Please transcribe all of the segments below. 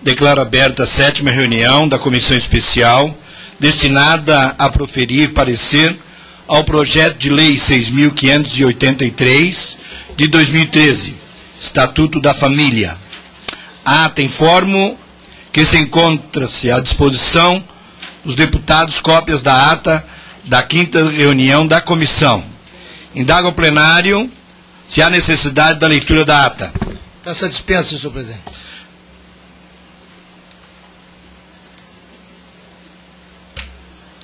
Declaro aberta a 7ª reunião da Comissão Especial, destinada a proferir parecer ao projeto de lei 6.583, de 2013, Estatuto da Família. Ata informo que se encontra-se à disposição dos deputados cópias da ata da 5ª reunião da comissão. Indago ao plenário se há necessidade da leitura da ata. Peço a dispensa, senhor presidente.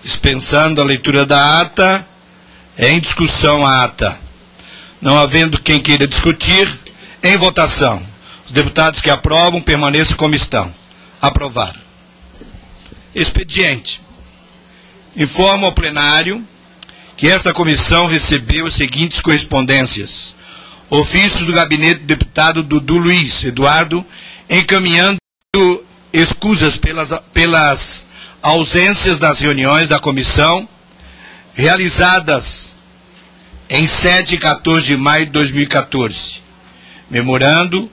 Dispensando a leitura da ata, é em discussão a ata. Não havendo quem queira discutir, em votação. Os deputados que aprovam permaneçam como estão. Aprovado. Expediente. Informo ao plenário que esta comissão recebeu as seguintes correspondências. Ofícios do gabinete do deputado Dudu Luiz Eduardo, encaminhando escusas pelas ausências das reuniões da comissão realizadas em 7 e 14 de maio de 2014. Memorando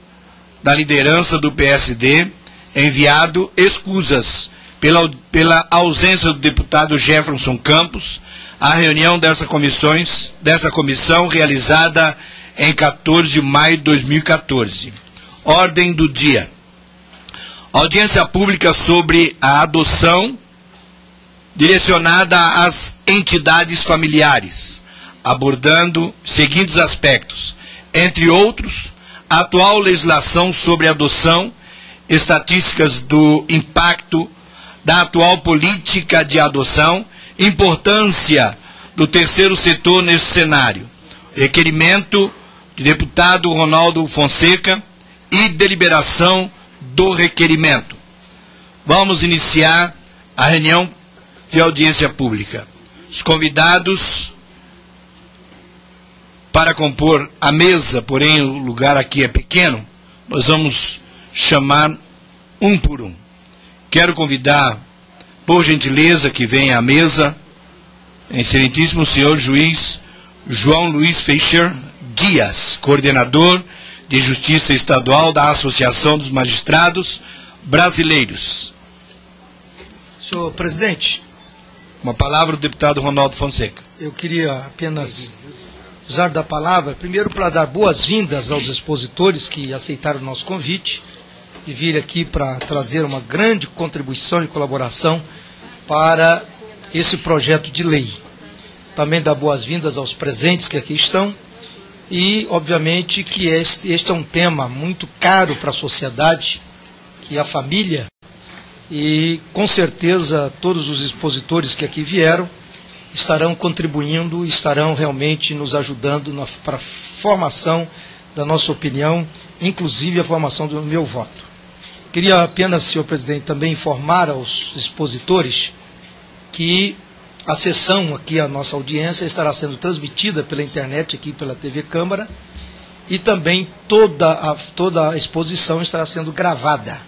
da liderança do PSD, enviado escusas pela ausência do deputado Jefferson Campos à reunião desta comissão realizada em 14 de maio de 2014. Ordem do dia. Audiência pública sobre a adoção direcionada às entidades familiares, abordando seguintes aspectos. Entre outros, a atual legislação sobre adoção, estatísticas do impacto da atual política de adoção, importância do terceiro setor nesse cenário, requerimento de deputado Ronaldo Fonseca e deliberação do requerimento. Vamos iniciar a reunião de audiência pública. Os convidados para compor a mesa, porém o lugar aqui é pequeno, nós vamos chamar um por um. Quero convidar, por gentileza, que venha à mesa, excelentíssimo senhor juiz João Luiz Feixer Dias, coordenador de Justiça Estadual da Associação dos Magistrados Brasileiros. Senhor presidente, uma palavra do deputado Ronaldo Fonseca. Eu queria apenas usar da palavra, primeiro para dar boas-vindas aos expositores que aceitaram o nosso convite e vir aqui para trazer uma grande contribuição e colaboração para esse projeto de lei. Também dar boas-vindas aos presentes que aqui estão e, obviamente, que este é um tema muito caro para a sociedade, que é a família, e, com certeza, todos os expositores que aqui vieram estarão contribuindo, estarão realmente nos ajudando para a formação da nossa opinião, inclusive a formação do meu voto. Queria apenas, senhor presidente, também informar aos expositores que a sessão aqui, a nossa audiência, estará sendo transmitida pela internet, aqui pela TV Câmara, e também toda a exposição estará sendo gravada,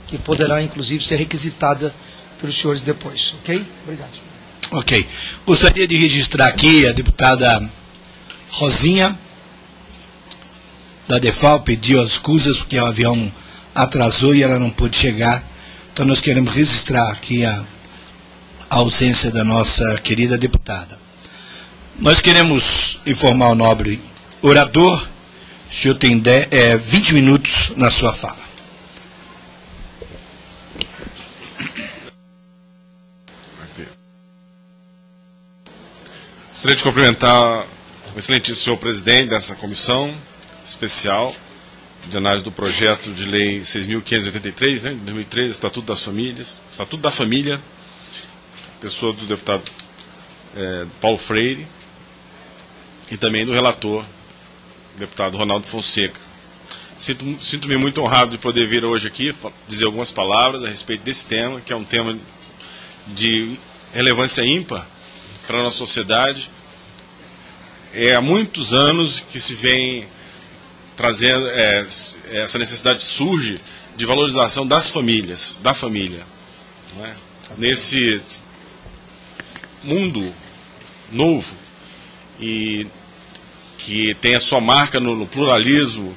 que poderá, inclusive, ser requisitada pelos senhores depois. Ok? Obrigado. Ok. Gostaria de registrar aqui a deputada Rosinha, da DEFAL, pediu as escusas porque o avião atrasou e ela não pôde chegar. Então nós queremos registrar aqui a ausência da nossa querida deputada. Nós queremos informar o nobre orador, o senhor tem 20 minutos na sua fala. Gostaria de cumprimentar o excelente senhor presidente dessa comissão especial de análise do projeto de lei 6.583, né, de 2013, Estatuto das Famílias, Estatuto da Família, pessoa do deputado Paulo Freire, e também do relator, deputado Ronaldo Fonseca. Sinto-me muito honrado de poder vir hoje aqui dizer algumas palavras a respeito desse tema, que é um tema de relevância ímpar para a nossa sociedade. Há muitos anos que se vem trazendo, essa necessidade surge de valorização das famílias, da família. Não é? Nesse mundo novo, e que tem a sua marca no pluralismo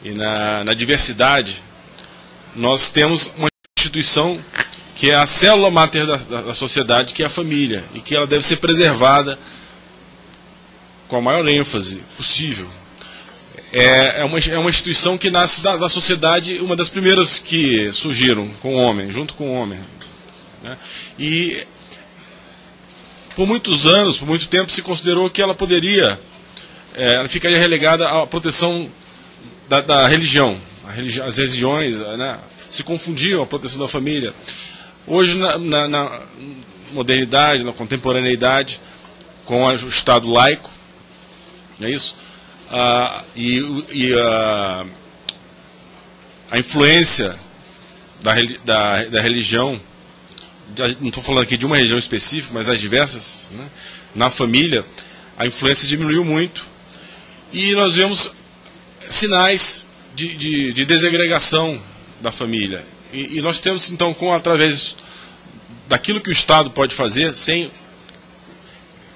e na diversidade, nós temos uma instituição que é a célula máter da sociedade, que é a família, e que ela deve ser preservada com a maior ênfase possível. É uma instituição que nasce da sociedade, uma das primeiras que surgiram com o homem, junto com o homem, né? E por muitos anos, por muito tempo, se considerou que ela poderia, ela ficaria relegada à proteção da religião. As religiões, né, se confundiam a proteção da família. Hoje, na modernidade, na contemporaneidade, com o Estado laico, não é isso? A influência da religião, não estou falando aqui de uma religião específica, mas das diversas, né, na família, a influência diminuiu muito. E nós vemos sinais de desagregação da família. E nós temos, então, através daquilo que o Estado pode fazer, sem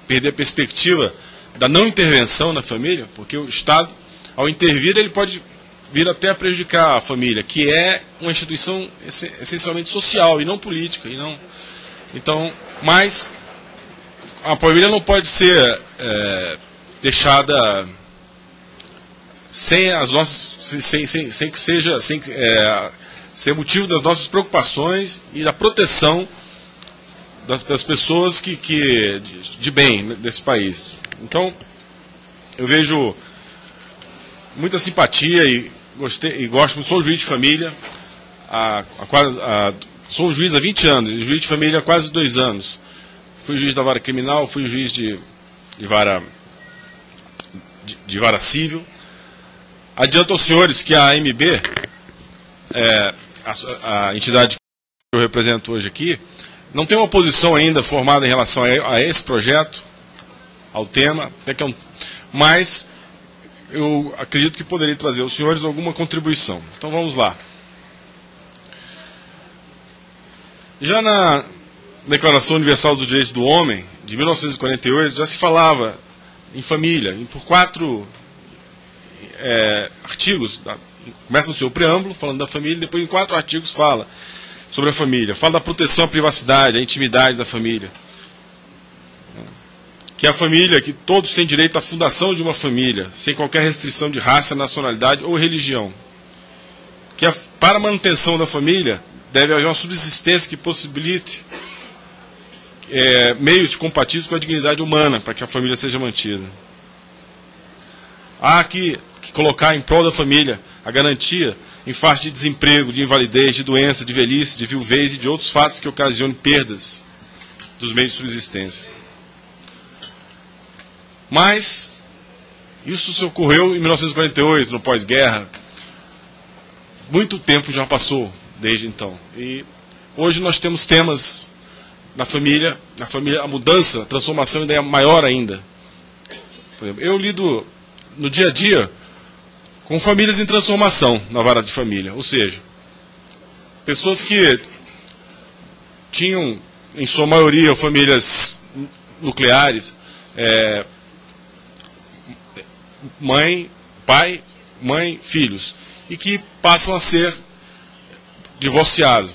perder a perspectiva da não intervenção na família, porque o Estado, ao intervir, ele pode vir até a prejudicar a família, que é uma instituição essencialmente social e não política. Então, mas a família não pode ser deixada sem as nossas, sem que seja, ser motivo das nossas preocupações e da proteção das pessoas de bem desse país. Então, eu vejo muita simpatia e gosto, sou juiz de família, sou juiz há 20 anos, e juiz de família há quase 2 anos. Fui juiz da vara criminal, fui juiz de vara civil. Adianto aos senhores que a AMB, a entidade que eu represento hoje aqui, não tem uma posição ainda formada em relação a esse projeto, ao tema, mas eu acredito que poderia trazer aos senhores alguma contribuição. Então vamos lá. Já na Declaração Universal dos Direitos do Homem, de 1948, já se falava em família, por 4 artigos. Começa no seu preâmbulo, falando da família, depois em 4 artigos fala sobre a família. Fala da proteção à privacidade, à intimidade da família. Que a família, que todos têm direito à fundação de uma família, sem qualquer restrição de raça, nacionalidade ou religião. Que para a manutenção da família deve haver uma subsistência que possibilite meios compatíveis com a dignidade humana para que a família seja mantida. Há que colocar em prol da família a garantia em face de desemprego, de invalidez, de doença, de velhice, de viuvez e de outros fatos que ocasionem perdas dos meios de subsistência. Mas isso ocorreu em 1948, no pós-guerra. Muito tempo já passou desde então. E hoje nós temos temas na família, a mudança, a transformação ainda é maior ainda. Por exemplo, eu lido no dia a dia com famílias em transformação na vara de família. Ou seja, pessoas que tinham, em sua maioria, famílias nucleares, pai, mãe, filhos, e que passam a ser divorciados,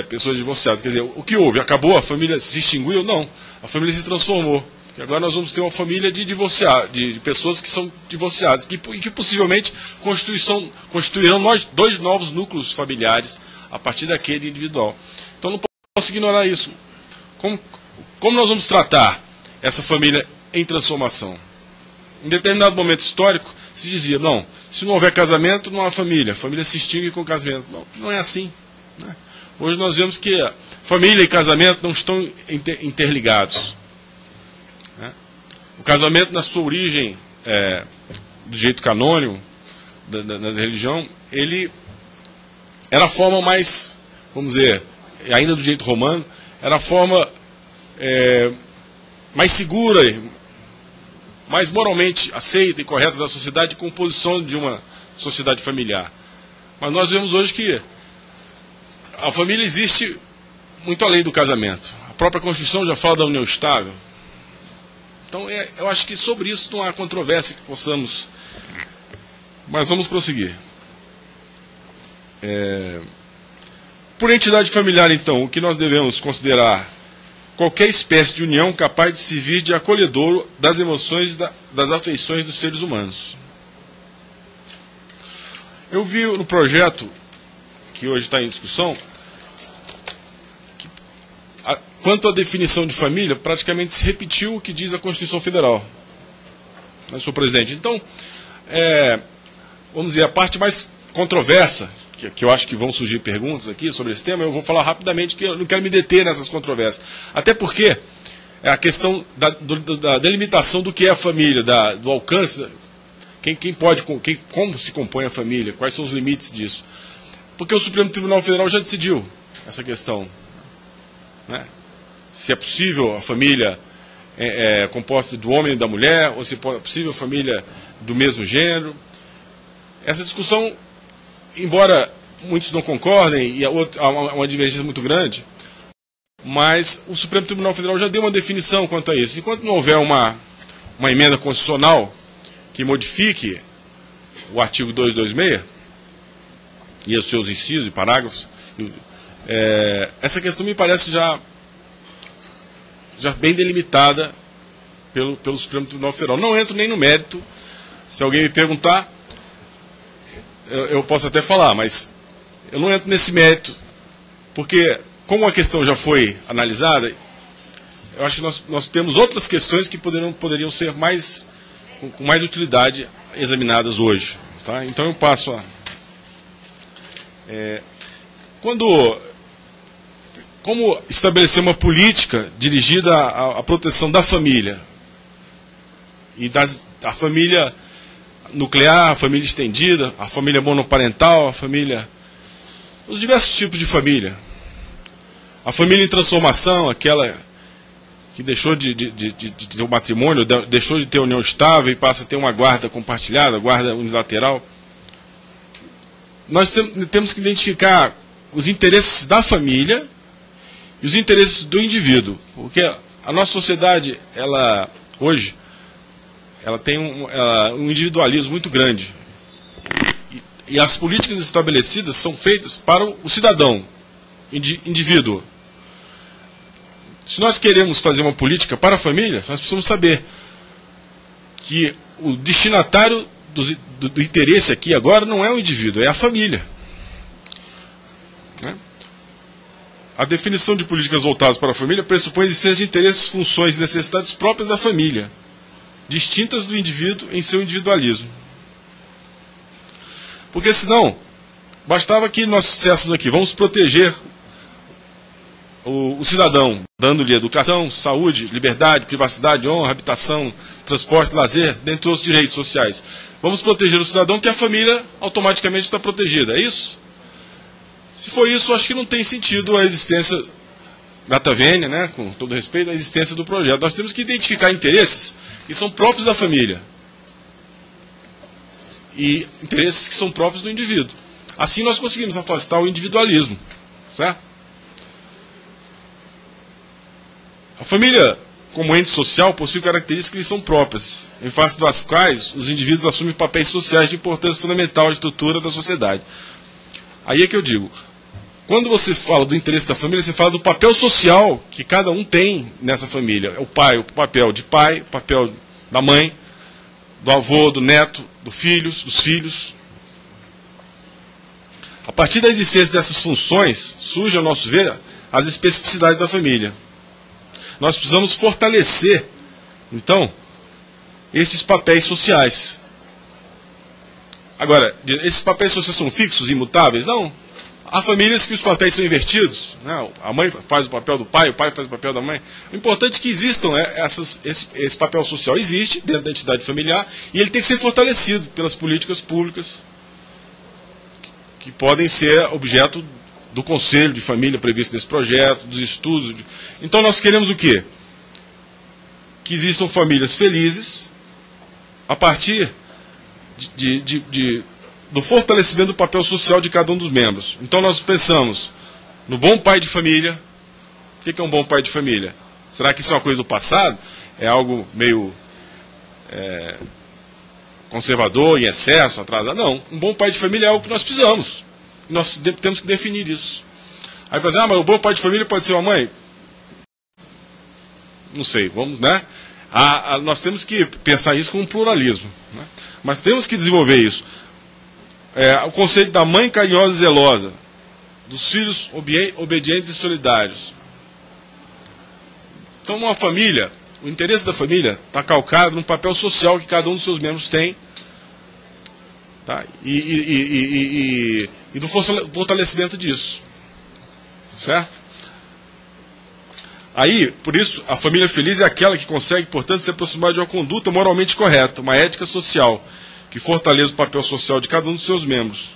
pessoas divorciadas. Quer dizer, o que houve? Acabou? A família se extinguiu? Não. A família se transformou. E agora nós vamos ter uma família de pessoas que são divorciadas, e que possivelmente constituirão 2 novos núcleos familiares a partir daquele individual. Então não posso ignorar isso. Como nós vamos tratar essa família em transformação? Em determinado momento histórico, se dizia, não, se não houver casamento, não há família. A família se extingue com o casamento. Não é assim, né? Hoje nós vemos que família e casamento não estão interligados. Né? O casamento, na sua origem, do jeito canônico, da religião, ele era a forma mais, vamos dizer, ainda do jeito romano, era a forma mais segura, mais moralmente aceita e correta da sociedade, de composição de uma sociedade familiar. Mas nós vemos hoje que a família existe muito além do casamento. A própria Constituição já fala da união estável. Então, eu acho que sobre isso não há controvérsia que possamos... Mas vamos prosseguir. Por entidade familiar, então, o que nós devemos considerar qualquer espécie de união capaz de servir de acolhedor das emoções e das afeições dos seres humanos. Eu vi no projeto, que hoje está em discussão, que, quanto à definição de família, praticamente se repetiu o que diz a Constituição Federal. Né, senhor presidente? Então, vamos dizer, a parte mais controversa, que eu acho que vão surgir perguntas aqui sobre esse tema, eu vou falar rapidamente, que eu não quero me deter nessas controvérsias. Até porque é a questão da delimitação do que é a família, do alcance, como se compõe a família, quais são os limites disso. Porque o Supremo Tribunal Federal já decidiu essa questão. Né? Se é possível a família composta do homem e da mulher, ou se é possível a família do mesmo gênero. Essa discussão, embora muitos não concordem, e há uma divergência muito grande, mas o Supremo Tribunal Federal já deu uma definição quanto a isso. Enquanto não houver uma emenda constitucional que modifique o artigo 226 e os seus incisos e parágrafos, essa questão me parece já bem delimitada pelo Supremo Tribunal Federal. Não entro nem no mérito. Se alguém me perguntar, eu posso até falar, mas eu não entro nesse mérito, porque como a questão já foi analisada, eu acho que nós temos outras questões que poderiam ser com mais utilidade examinadas hoje. Tá? Então eu passo a... Como estabelecer uma política dirigida à proteção da família, e a família nuclear, a família estendida, a família monoparental, os diversos tipos de família. A família em transformação, aquela que deixou de ter um matrimônio, deixou de ter união estável e passa a ter uma guarda compartilhada, guarda unilateral. Nós temos que identificar os interesses da família e os interesses do indivíduo. Porque a nossa sociedade, hoje, ela tem um individualismo muito grande. E as políticas estabelecidas são feitas para o cidadão, indivíduo. Se nós queremos fazer uma política para a família, nós precisamos saber que o destinatário do interesse aqui agora não é o indivíduo, é a família. Né? A definição de políticas voltadas para a família pressupõe existência de interesses, funções e necessidades próprias da família, distintas do indivíduo em seu individualismo. Porque senão, bastava que nós disséssemos aqui, vamos proteger o cidadão, dando-lhe educação, saúde, liberdade, privacidade, honra, habitação, transporte, lazer, dentre outros direitos sociais. Vamos proteger o cidadão, que a família automaticamente está protegida, é isso? Se for isso, acho que não tem sentido a existência data vênia, né, com todo respeito, a existência do projeto. Nós temos que identificar interesses que são próprios da família e interesses que são próprios do indivíduo. Assim nós conseguimos afastar o individualismo, certo? A família, como ente social, possui características que lhe são próprias, em face das quais os indivíduos assumem papéis sociais de importância fundamental à estrutura da sociedade. Aí é que eu digo, quando você fala do interesse da família, você fala do papel social que cada um tem nessa família. O pai, o papel de pai, o papel da mãe, do avô, do neto, dos filhos. A partir da existência dessas funções, surge, ao nosso ver, as especificidades da família. Nós precisamos fortalecer, então, esses papéis sociais. Agora, esses papéis sociais são fixos, imutáveis? Não. Há famílias que os papéis são invertidos. Não, a mãe faz o papel do pai, o pai faz o papel da mãe. O importante é que existam esse papel social. Existe dentro da entidade familiar e ele tem que ser fortalecido pelas políticas públicas que podem ser objeto do conselho de família previsto nesse projeto, dos estudos. Então nós queremos o quê? Que existam famílias felizes a partir do fortalecimento do papel social de cada um dos membros. Então nós pensamos no bom pai de família. O que é um bom pai de família? Será que isso é uma coisa do passado? é algo meio conservador, em excesso, atrasado. Não, um bom pai de família é algo que nós precisamos. Nós temos que definir isso. Aí vai dizer, mas o bom pai de família pode ser uma mãe? Não sei, vamos, né? Nós temos que pensar isso com um pluralismo, né? Mas temos que desenvolver isso. O conceito da mãe carinhosa e zelosa, dos filhos obedientes e solidários. Então, uma família, o interesse da família está calcado no papel social que cada um dos seus membros tem, tá? E do fortalecimento disso. Certo? Aí, por isso, a família feliz é aquela que consegue, portanto, se aproximar de uma conduta moralmente correta, uma ética social, que fortaleça o papel social de cada um dos seus membros.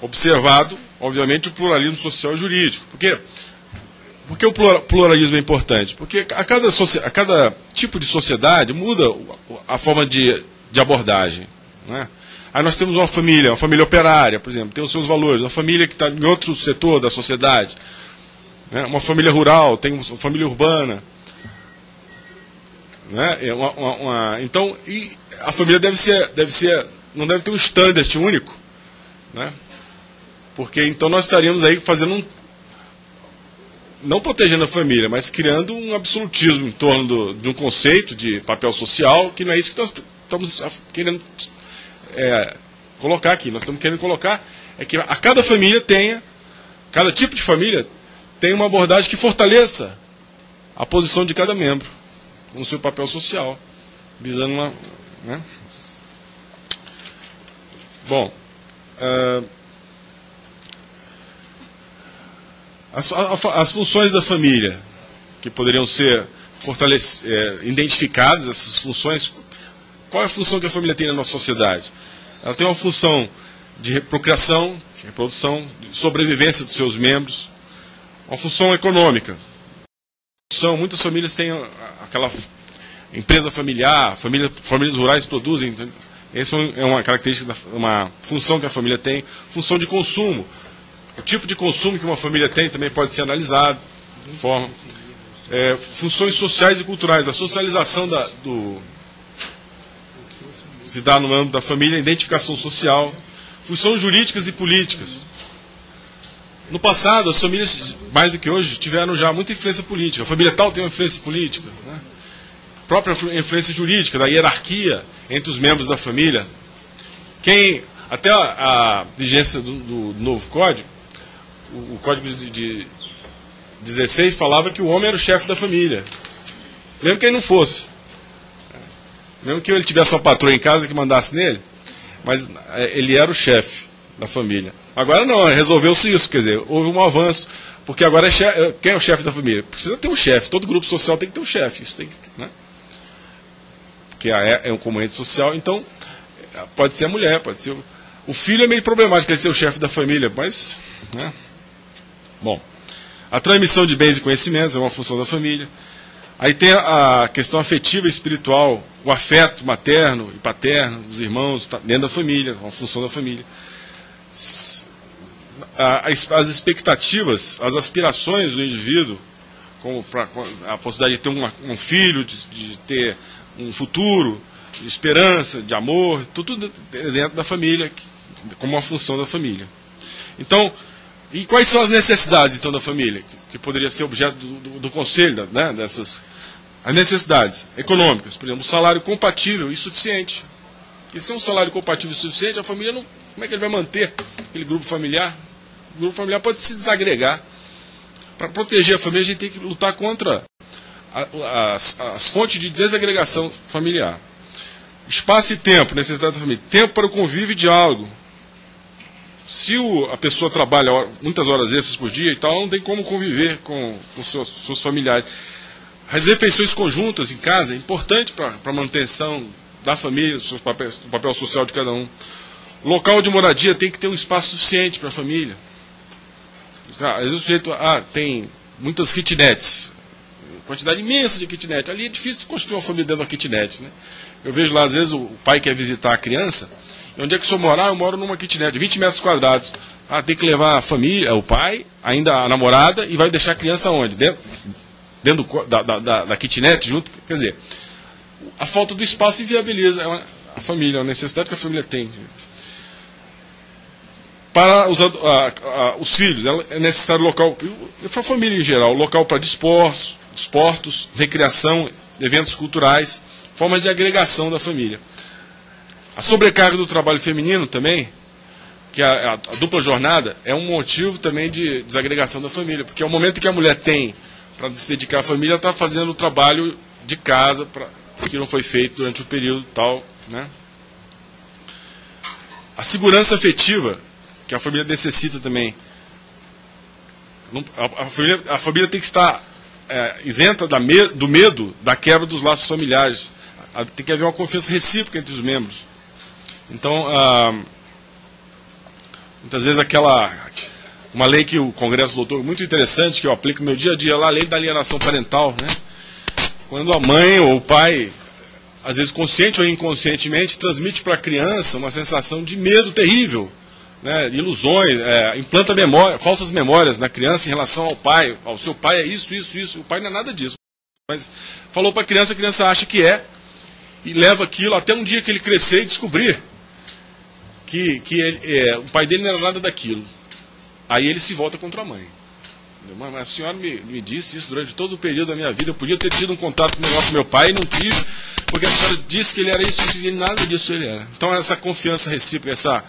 Observado, obviamente, o pluralismo social e jurídico. Por quê? Por que o pluralismo é importante? Porque a cada tipo de sociedade muda a forma de abordagem, né? Aí nós temos uma família operária, por exemplo, tem os seus valores, uma família que está em outro setor da sociedade, né? Uma família rural, tem uma família urbana, né? Então, e a família não deve ter um standard único, né? Porque então nós estaríamos aí fazendo não protegendo a família, mas criando um absolutismo em torno de um conceito de papel social, que não é isso que nós estamos querendo colocar aqui. Nós estamos querendo colocar que a cada família cada tipo de família tem uma abordagem que fortaleça a posição de cada membro no seu papel social, visando uma... né? Bom, as funções da família, que poderiam ser identificadas, essas funções. Qual é a função que a família tem na nossa sociedade? Ela tem uma função de procriação, de reprodução, de sobrevivência dos seus membros, uma função econômica. Muitas famílias têm aquela empresa familiar, famílias rurais produzem. Essa é uma característica, uma função que a família tem. Função de consumo. O tipo de consumo que uma família tem também pode ser analisado. Funções sociais e culturais. A socialização se dá no âmbito da família, identificação social. Funções jurídicas e políticas. No passado, as famílias, mais do que hoje, tiveram já muita influência política. A família tal tem uma influência política, né? A própria influência jurídica, da hierarquia entre os membros da família. Até a vigência do novo código, o código de 16 falava que o homem era o chefe da família, mesmo que ele não fosse, mesmo que ele tivesse uma patroa em casa que mandasse nele, mas ele era o chefe da família. Agora não, resolveu-se isso, quer dizer, houve um avanço, porque agora quem é o chefe da família? Precisa ter um chefe, todo grupo social tem que ter um chefe, isso tem que, né? Porque é um componente social, então pode ser a mulher, pode ser o filho. É meio problemático ele ser o chefe da família, mas, né? Bom, a transmissão de bens e conhecimentos é uma função da família. Aí tem a questão afetiva e espiritual, o afeto materno e paterno dos irmãos dentro da família, uma função da família. As expectativas, as aspirações do indivíduo, como a possibilidade de ter um filho, de ter um futuro, de esperança, de amor, tudo dentro da família, como uma função da família. Então, e quais são as necessidades então da família, que poderia ser objeto do conselho, né, dessas as necessidades econômicas? Por exemplo, um salário compatível e suficiente. Porque se é um salário compatível e suficiente, a família não, como é que ele vai manter aquele grupo familiar? O grupo familiar pode se desagregar. Para proteger a família, a gente tem que lutar contra as fontes de desagregação familiar. Espaço e tempo, necessidade da família. Tempo para o convívio e diálogo. Se a pessoa trabalha muitas horas extras por dia e tal, não tem como conviver com seus familiares. As refeições conjuntas em casa é importante para a manutenção da família, do papel social de cada um. O local de moradia tem que ter um espaço suficiente para a família. Às vezes o sujeito tem muitas kitnets, quantidade imensa de kitnet. Ali é difícil construir uma família dentro da kitnet, né? Eu vejo lá, às vezes, o pai quer visitar a criança. E onde é que o senhor morar? Eu moro numa kitnet de 20 metros quadrados. Tem que levar a família, o pai, ainda a namorada, e vai deixar a criança onde? Dentro dentro da kitnet, junto, quer dizer, a falta do espaço inviabiliza a família, a necessidade que a família tem. Para os filhos, é necessário local, para a família em geral, local para desportos, recreação, eventos culturais, formas de agregação da família. A sobrecarga do trabalho feminino também, que a dupla jornada, é um motivo também de desagregação da família, porque é o momento que a mulher tem para se dedicar à família, está fazendo o trabalho de casa, que não foi feito durante o período tal, né? A segurança afetiva, que a família necessita também. A família tem que estar isenta do medo da quebra dos laços familiares. Tem que haver uma confiança recíproca entre os membros. Então, muitas vezes uma lei que o Congresso votou, muito interessante, que eu aplico no meu dia a dia, a lei da alienação parental, né? Quando a mãe ou o pai, às vezes consciente ou inconscientemente, transmite para a criança uma sensação de medo terrível, né? Ilusões, implanta falsas memórias na criança em relação ao pai. O seu pai é isso. O pai não é nada disso. Mas falou para a criança acha que é, e leva aquilo até um dia que ele crescer e descobrir que o pai dele não era nada daquilo. Aí ele se volta contra a mãe. Mas a senhora me disse isso durante todo o período da minha vida. Eu podia ter tido um contato com meu pai e não tive, porque a senhora disse que ele era isso e nada disso ele era. Então essa confiança recíproca, essa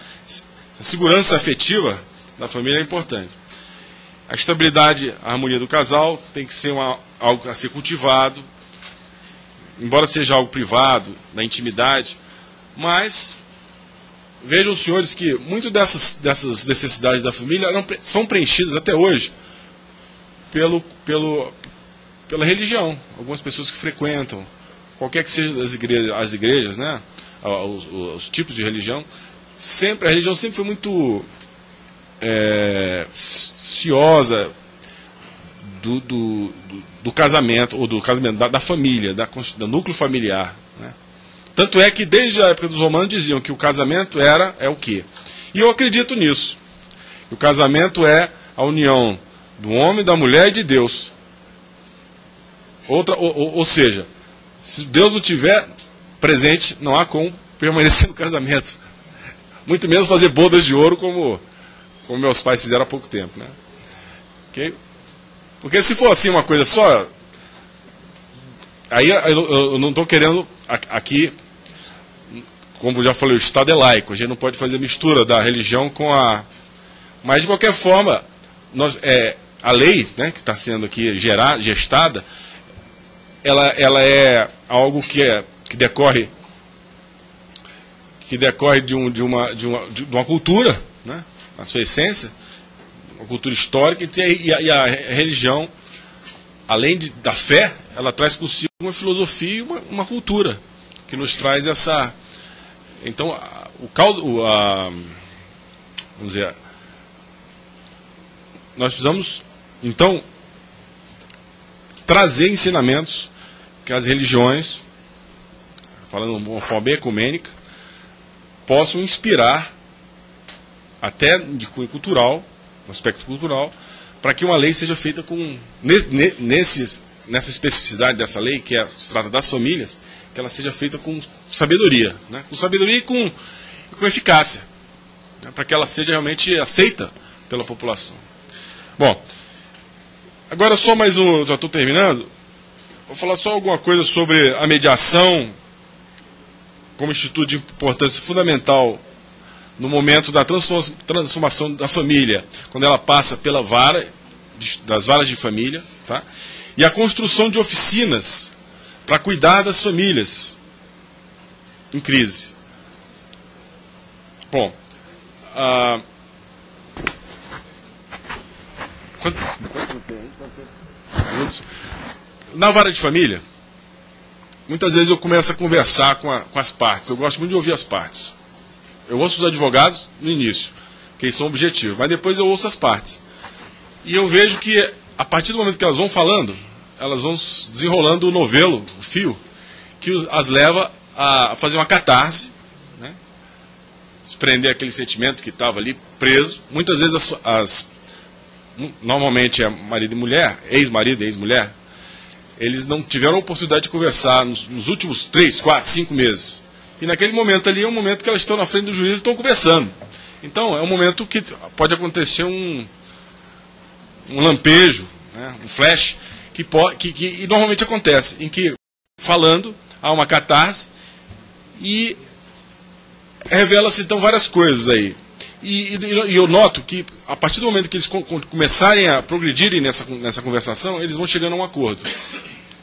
segurança afetiva da família é importante. A estabilidade, a harmonia do casal tem que ser algo a ser cultivado, embora seja algo privado, da intimidade, mas vejam os senhores que muitas dessas necessidades da família são preenchidas até hoje pela religião. Algumas pessoas que frequentam, qualquer que seja as igrejas, né, os tipos de religião, a religião sempre foi muito ciosa do casamento, ou do casamento da família, do núcleo familiar, né? Tanto é que desde a época dos romanos diziam que o casamento é o quê? E eu acredito nisso. O casamento é a união do homem, da mulher e de Deus. Ou seja, se Deus não tiver presente, não há como permanecer no casamento. Muito menos fazer bodas de ouro como meus pais fizeram há pouco tempo, né? Okay? Porque se for assim uma coisa só, aí eu não estou querendo aqui, como já falei, o Estado é laico, a gente não pode fazer mistura da religião com a... Mas de qualquer forma, a lei, né, que está sendo aqui gestada, ela é algo que decorre de uma cultura, né, na sua essência, uma cultura histórica, e a religião, além da fé, ela traz consigo uma filosofia e uma cultura que nos traz essa... Então, vamos dizer, nós precisamos, então, trazer ensinamentos que as religiões, falando de uma forma bem ecumênica, possam inspirar, até de cunho cultural, no aspecto cultural, para que uma lei seja feita nessa especificidade dessa lei, que se trata das famílias, que ela seja feita com sabedoria, né? Com sabedoria e com eficácia, né? Para que ela seja realmente aceita pela população. Bom, agora só mais já estou terminando, vou falar só alguma coisa sobre a mediação como instituto de importância fundamental no momento da transformação da família, quando ela passa pela das varas de família, tá? E a construção de oficinas para cuidar das famílias em crise. Bom, na vara de família, muitas vezes eu começo a conversar com as partes. Eu gosto muito de ouvir as partes. Eu ouço os advogados no início, que eles são objetivos, mas depois eu ouço as partes. E eu vejo que, a partir do momento que elas vão falando, elas vão desenrolando o novelo, o fio, que as leva a fazer uma catarse, né? Desprender aquele sentimento que estava ali preso. Muitas vezes normalmente é marido e mulher, ex-marido e ex-mulher, eles não tiveram a oportunidade de conversar nos últimos 3, 4, 5 meses. E naquele momento ali é um momento que elas estão na frente do juiz e estão conversando. Então é um momento que pode acontecer um lampejo, né, um flash, que normalmente acontece, em que, falando, há uma catarse e revela-se então várias coisas aí. E eu noto que, a partir do momento que eles começarem a progredirem nessa conversação, eles vão chegando a um acordo.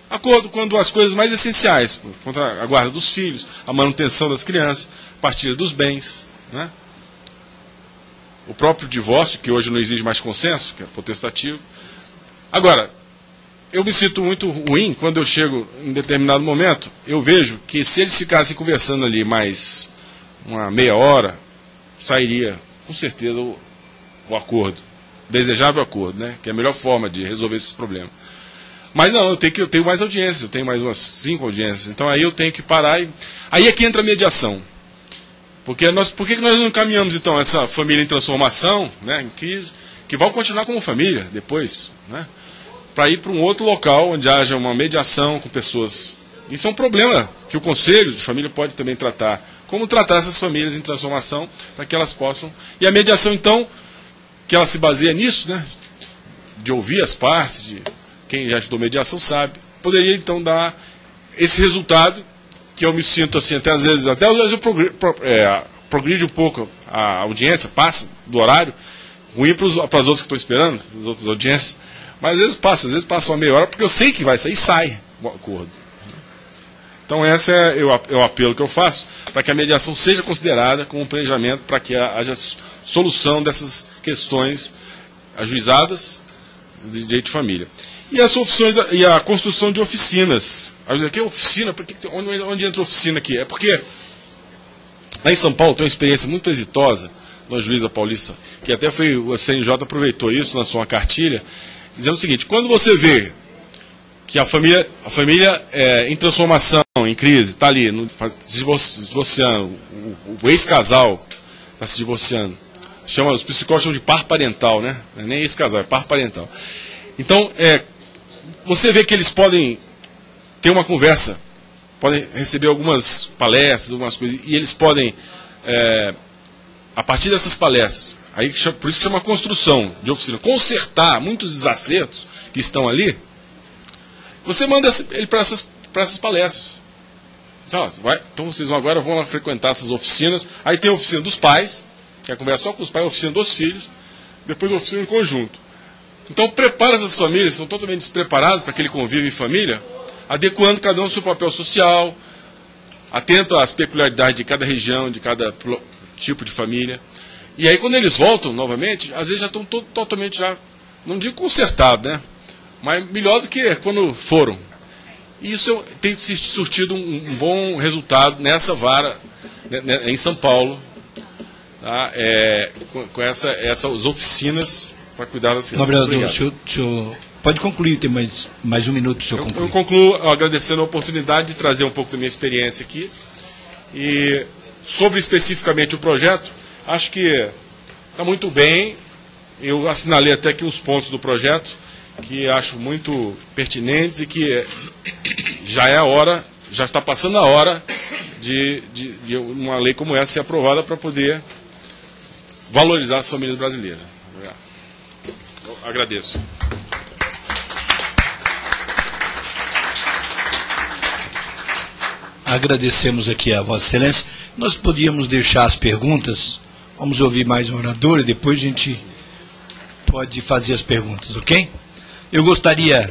Acordo quando as coisas mais essenciais, quanto a guarda dos filhos, a manutenção das crianças, a partilha dos bens, né? O próprio divórcio, que hoje não exige mais consenso, que é potestativo. Agora, eu me sinto muito ruim quando eu chego em determinado momento, eu vejo que se eles ficassem conversando ali mais uma meia hora, sairia com certeza o acordo, desejável acordo, né? Que é a melhor forma de resolver esses problemas. Mas não, eu tenho mais audiência, eu tenho mais umas 5 audiências, então aí eu tenho que parar e... Aí é que entra a mediação. Por que nós não caminhamos então essa família em transformação, né, em crise, que vão continuar como família depois, né? Para ir para um outro local onde haja uma mediação com pessoas. Isso é um problema que o Conselho de Família pode também tratar. Como tratar essas famílias em transformação para que elas possam... E a mediação, então, que ela se baseia nisso, né? De ouvir as partes, de quem já estudou mediação sabe, poderia, então, dar esse resultado que eu me sinto, assim, até às vezes eu progride um pouco a audiência, passa do horário, ruim para os outros que estão esperando, as outras audiências, mas às vezes passa uma meia hora, porque eu sei que vai sair e sai o acordo. Então esse é o apelo que eu faço, para que a mediação seja considerada como um planejamento para que haja solução dessas questões ajuizadas de direito de família. E as oficinas, e a construção de oficinas. Aqui é oficina, onde entra oficina aqui? É porque lá em São Paulo tem uma experiência muito exitosa, na Juíza Paulista, que até o CNJ aproveitou isso, lançou uma cartilha, dizendo o seguinte: quando você vê que a família em transformação, em crise, está ali, se divorciando, o ex-casal está se divorciando, os psicólogos chamam de par parental, né? Não é nem ex-casal, é par parental. Então, você vê que eles podem ter uma conversa, podem receber algumas palestras, algumas coisas, e eles podem, a partir dessas palestras, aí, por isso que chama construção de oficina, consertar muitos desacertos que estão ali. Você manda ele para essas palestras. Então vocês agora vão lá frequentar essas oficinas. Aí tem a oficina dos pais, que é a conversa só com os pais, a oficina dos filhos, depois a oficina em conjunto. Então prepara essas famílias, são totalmente despreparadas para aquele convívio em família, adequando cada um ao seu papel social, atento às peculiaridades de cada região, de cada tipo de família. E aí quando eles voltam novamente, às vezes já estão totalmente, não digo consertados, né? Mas melhor do que quando foram. E isso tem surtido um bom resultado nessa vara, em São Paulo, tá? Com essas oficinas para cuidar das crianças. Vereador, o senhor pode concluir, tem mais um minuto, senhor concluir. Eu concluo agradecendo a oportunidade de trazer um pouco da minha experiência aqui. E sobre especificamente o projeto, acho que está muito bem. Eu assinalei até aqui uns pontos do projeto que acho muito pertinentes e que já é a hora, já está passando a hora de uma lei como essa ser aprovada para poder valorizar as famílias brasileiras. Eu agradeço. Agradecemos aqui a Vossa Excelência. Nós podíamos deixar as perguntas, vamos ouvir mais um orador e depois a gente pode fazer as perguntas, ok? Eu gostaria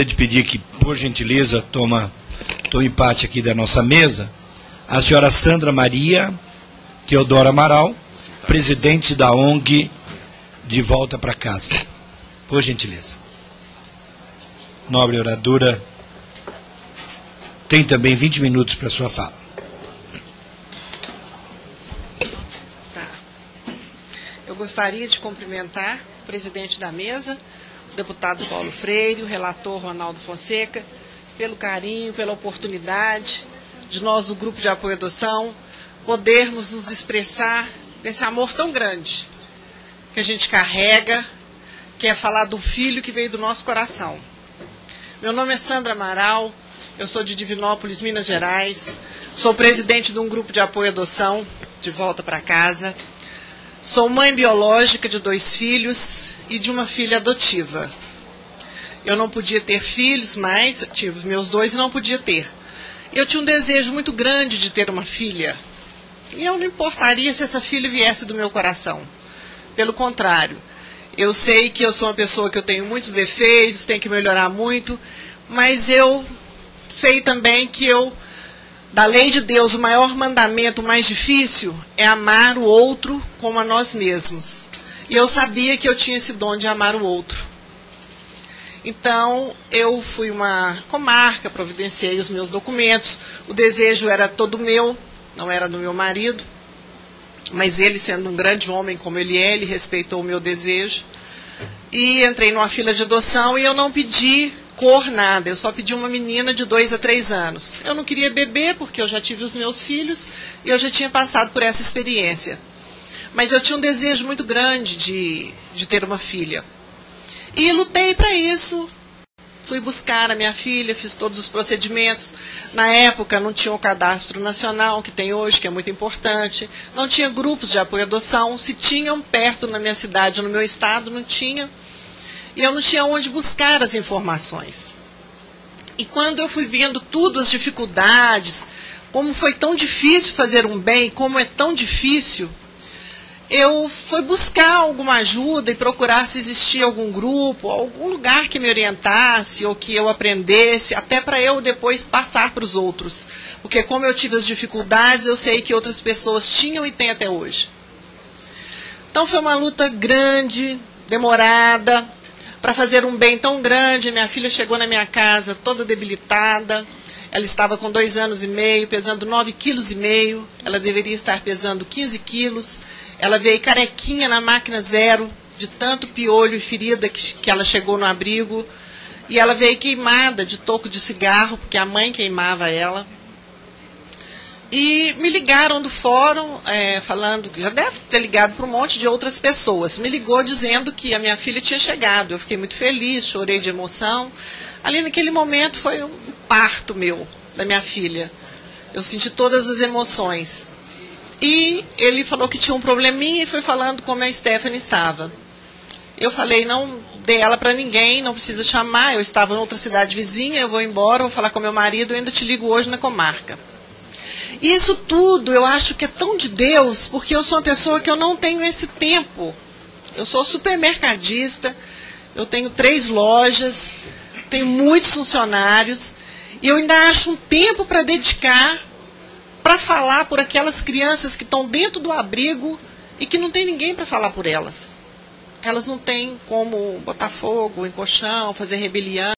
de pedir que, por gentileza, tome parte aqui da nossa mesa, a senhora Sandra Maria Teodoro Amaral, presidente da ONG De Volta para Casa. Por gentileza. Nobre oradora, tem também 20 minutos para a sua fala. Eu gostaria de cumprimentar o presidente da mesa, o deputado Paulo Freire, o relator Ronaldo Fonseca, pelo carinho, pela oportunidade de nós, do Grupo de Apoio à Adoção, podermos nos expressar desse amor tão grande que a gente carrega, que é falar do filho que veio do nosso coração. Meu nome é Sandra Amaral, eu sou de Divinópolis, Minas Gerais, sou presidente de um grupo de apoio à adoção, de volta para casa. Sou mãe biológica de 2 filhos e de uma filha adotiva. Eu não podia ter filhos, mas eu tive meus 2 e não podia ter. Eu tinha um desejo muito grande de ter uma filha. E eu não importaria se essa filha viesse do meu coração. Pelo contrário, eu sei que eu sou uma pessoa que eu tenho muitos defeitos, tenho que melhorar muito, mas eu sei também que da lei de Deus, o maior mandamento, o mais difícil, é amar o outro como a nós mesmos. E eu sabia que eu tinha esse dom de amar o outro. Então, eu fui uma comarca, providenciei os meus documentos. O desejo era todo meu, não era do meu marido. Mas ele, sendo um grande homem como ele é, ele respeitou o meu desejo. E entrei numa fila de adoção e eu não pedi cor, nada. Eu só pedi uma menina de 2 a 3 anos. Eu não queria bebê, porque eu já tive os meus filhos e eu já tinha passado por essa experiência. Mas eu tinha um desejo muito grande de ter uma filha. E lutei para isso. Fui buscar a minha filha, fiz todos os procedimentos. Na época não tinha o cadastro nacional, que tem hoje, que é muito importante. Não tinha grupos de apoio à adoção. Se tinham perto na minha cidade, no meu estado, não tinha. E eu não tinha onde buscar as informações. E quando eu fui vendo tudo, as dificuldades, como foi tão difícil fazer um bem, como é tão difícil, eu fui buscar alguma ajuda e procurar se existia algum grupo, algum lugar que me orientasse ou que eu aprendesse, até para eu depois passar para os outros. Porque como eu tive as dificuldades, eu sei que outras pessoas tinham e têm até hoje. Então foi uma luta grande, demorada, para fazer um bem tão grande. Minha filha chegou na minha casa toda debilitada. Ela estava com 2 anos e meio, pesando 9,5 kg. Ela deveria estar pesando 15 quilos. Ela veio carequinha na máquina zero, de tanto piolho e ferida que ela chegou no abrigo. E ela veio queimada de toco de cigarro, porque a mãe queimava ela. E me ligaram do fórum, falando, que já deve ter ligado para um monte de outras pessoas. Me ligou dizendo que a minha filha tinha chegado. Eu fiquei muito feliz, chorei de emoção. Ali naquele momento foi um parto meu, da minha filha. Eu senti todas as emoções. E ele falou que tinha um probleminha e foi falando como a Stephanie estava. Eu falei, não dei ela para ninguém, não precisa chamar. Eu estava em outra cidade vizinha, eu vou embora, vou falar com meu marido, eu ainda te ligo hoje na comarca. Isso tudo eu acho que é tão de Deus, porque eu sou uma pessoa que eu não tenho esse tempo. Eu sou supermercadista, eu tenho 3 lojas, tenho muitos funcionários, e eu ainda acho um tempo para dedicar para falar por aquelas crianças que estão dentro do abrigo e que não tem ninguém para falar por elas. Elas não têm como botar fogo em colchão, fazer rebelião.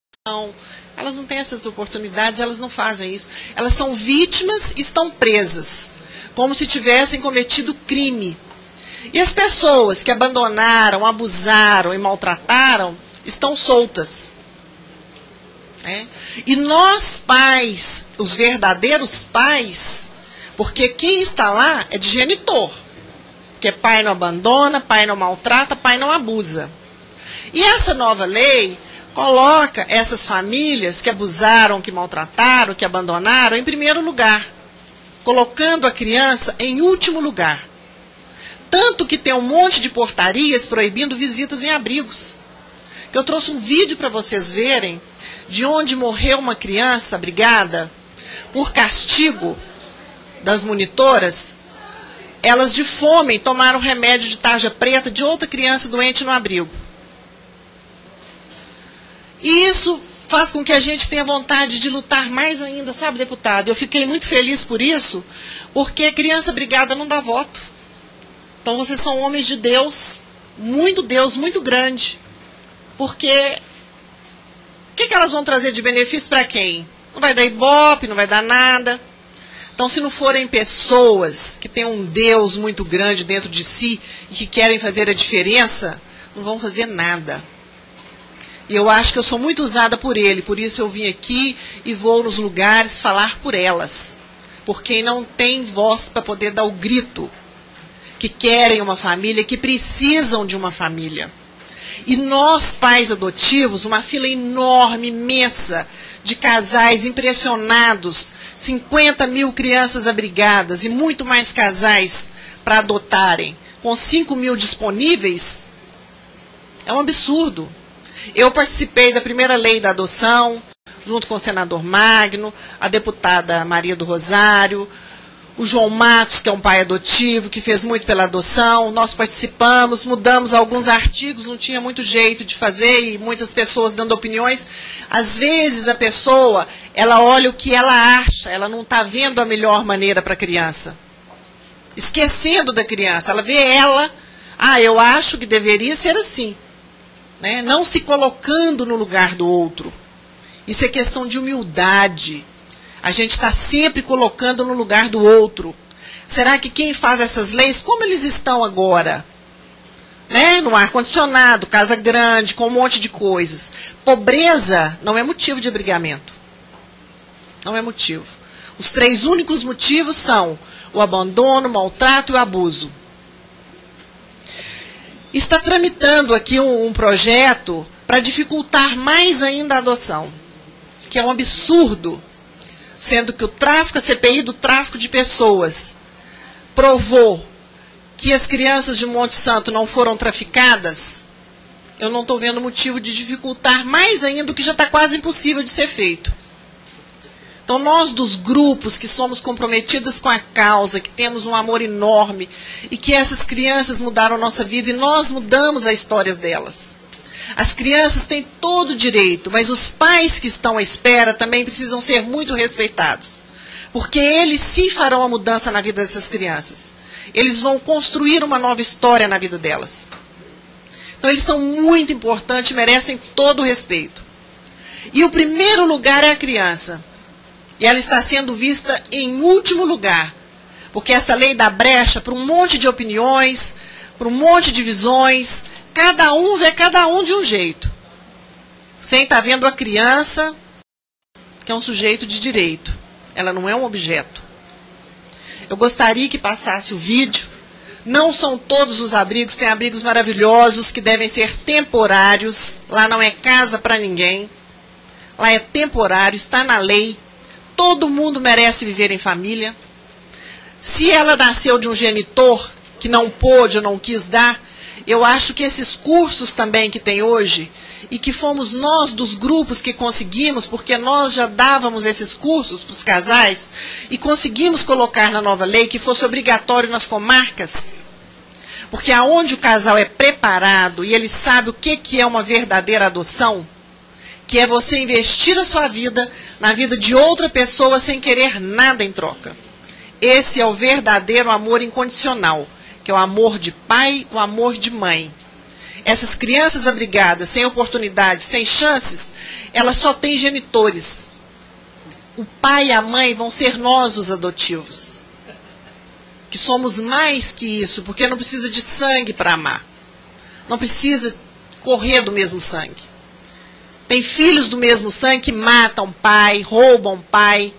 Elas não têm essas oportunidades, elas não fazem isso. Elas são vítimas e estão presas, como se tivessem cometido crime. E as pessoas que abandonaram, abusaram e maltrataram estão soltas. E nós pais, os verdadeiros pais, porque quem está lá é de genitor. Porque pai não abandona, pai não maltrata, pai não abusa. E essa nova lei coloca essas famílias que abusaram, que maltrataram, que abandonaram em primeiro lugar, colocando a criança em último lugar. Tanto que tem um monte de portarias proibindo visitas em abrigos. Eu trouxe um vídeo para vocês verem de onde morreu uma criança abrigada por castigo das monitoras. Elas de fome tomaram remédio de tarja preta de outra criança doente no abrigo. E isso faz com que a gente tenha vontade de lutar mais ainda, sabe, deputado? Eu fiquei muito feliz por isso, porque criança brigada não dá voto. Então vocês são homens de Deus muito grande. Porque o que elas vão trazer de benefício para quem? Não vai dar ibope, não vai dar nada. Então, se não forem pessoas que têm um Deus muito grande dentro de si e que querem fazer a diferença, não vão fazer nada. E eu acho que eu sou muito usada por ele, por isso eu vim aqui e vou nos lugares falar por elas. Por quem não tem voz para poder dar o grito. que querem uma família, que precisam de uma família. E nós, pais adotivos, uma fila enorme, imensa, de casais impressionados, 50 mil crianças abrigadas e muito mais casais para adotarem, com 5 mil disponíveis, é um absurdo. Eu participei da primeira lei da adoção, junto com o senador Magno, a deputada Maria do Rosário, o João Matos, que é um pai adotivo, que fez muito pela adoção. Nós participamos, mudamos alguns artigos, não tinha muito jeito de fazer, e muitas pessoas dando opiniões. Às vezes a pessoa, ela olha o que ela acha, ela não está vendo a melhor maneira para a criança. Esquecendo da criança, ela vê ela, eu acho que deveria ser assim. Né? Não se colocando no lugar do outro. Isso é questão de humildade. A gente está sempre colocando no lugar do outro. Será que quem faz essas leis, como eles estão agora? Né? No ar-condicionado, casa grande, com um monte de coisas. Pobreza não é motivo de abrigamento. Não é motivo. Os 3 únicos motivos são o abandono, o maltrato e o abuso. Está tramitando aqui um projeto para dificultar mais ainda a adoção, que é um absurdo, sendo que a CPI do tráfico de pessoas provou que as crianças de Monte Santo não foram traficadas. Eu não estou vendo motivo de dificultar mais ainda o que já está quase impossível de ser feito. Então, nós dos grupos que somos comprometidas com a causa, que temos um amor enorme, e que essas crianças mudaram a nossa vida, e nós mudamos as histórias delas. As crianças têm todo o direito, mas os pais que estão à espera também precisam ser muito respeitados. Porque eles sim farão a mudança na vida dessas crianças. Eles vão construir uma nova história na vida delas. Então eles são muito importantes, merecem todo o respeito. E o primeiro lugar é a criança. E ela está sendo vista em último lugar. Porque essa lei dá brecha para um monte de opiniões, para um monte de visões. Cada um vê cada um de um jeito. Sem estar vendo a criança, que é um sujeito de direito. Ela não é um objeto. Eu gostaria que passasse o vídeo. Não são todos os abrigos, tem abrigos maravilhosos que devem ser temporários. Lá não é casa para ninguém. Lá é temporário, está na lei. Todo mundo merece viver em família. Se ela nasceu de um genitor que não pôde ou não quis dar, eu acho que esses cursos também que tem hoje, e que fomos nós dos grupos que conseguimos, porque nós já dávamos esses cursos para os casais, e conseguimos colocar na nova lei que fosse obrigatório nas comarcas, porque aonde o casal é preparado e ele sabe o que é uma verdadeira adoção, que é você investir a sua vida na vida de outra pessoa sem querer nada em troca. Esse é o verdadeiro amor incondicional, que é o amor de pai, o amor de mãe. Essas crianças abrigadas, sem oportunidades, sem chances, elas só têm genitores. O pai e a mãe vão ser nós, os adotivos. Que somos mais que isso, porque não precisa de sangue para amar. Não precisa correr do mesmo sangue. Tem filhos do mesmo sangue que matam pai, roubam pai.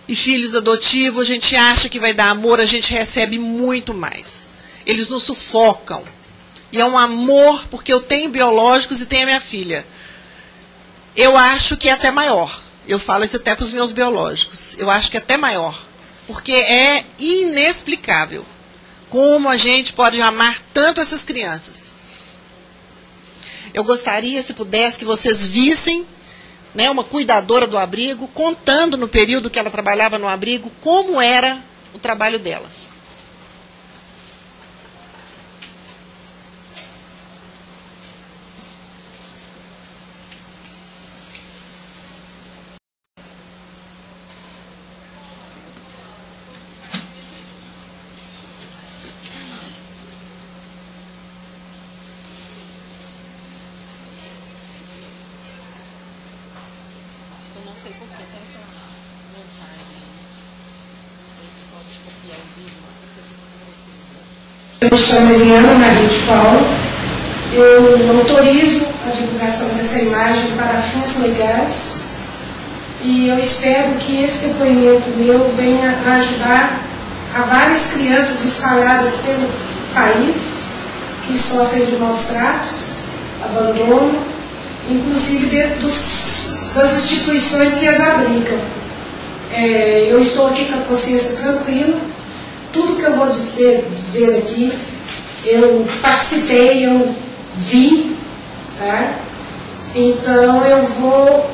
E filhos adotivos, a gente acha que vai dar amor, a gente recebe muito mais. Eles nos sufocam. E é um amor, porque eu tenho biológicos e tenho a minha filha. Eu acho que é até maior. Eu falo isso até para os meus biológicos. Eu acho que é até maior. Porque é inexplicável como a gente pode amar tanto essas crianças. Eu gostaria, se pudesse, que vocês vissem, né, uma cuidadora do abrigo, contando no período que ela trabalhava no abrigo, como era o trabalho delas. Eu me chamo Eliana Maria de Paulo. Eu autorizo a divulgação dessa imagem para fins legais e eu espero que esse depoimento meu venha a ajudar há várias crianças espalhadas pelo país que sofrem de maus tratos, abandono, inclusive dentro das instituições que as abrigam. Eu estou aqui com a consciência tranquila. Tudo que eu vou dizer aqui, eu participei, eu vi, tá? Então eu vou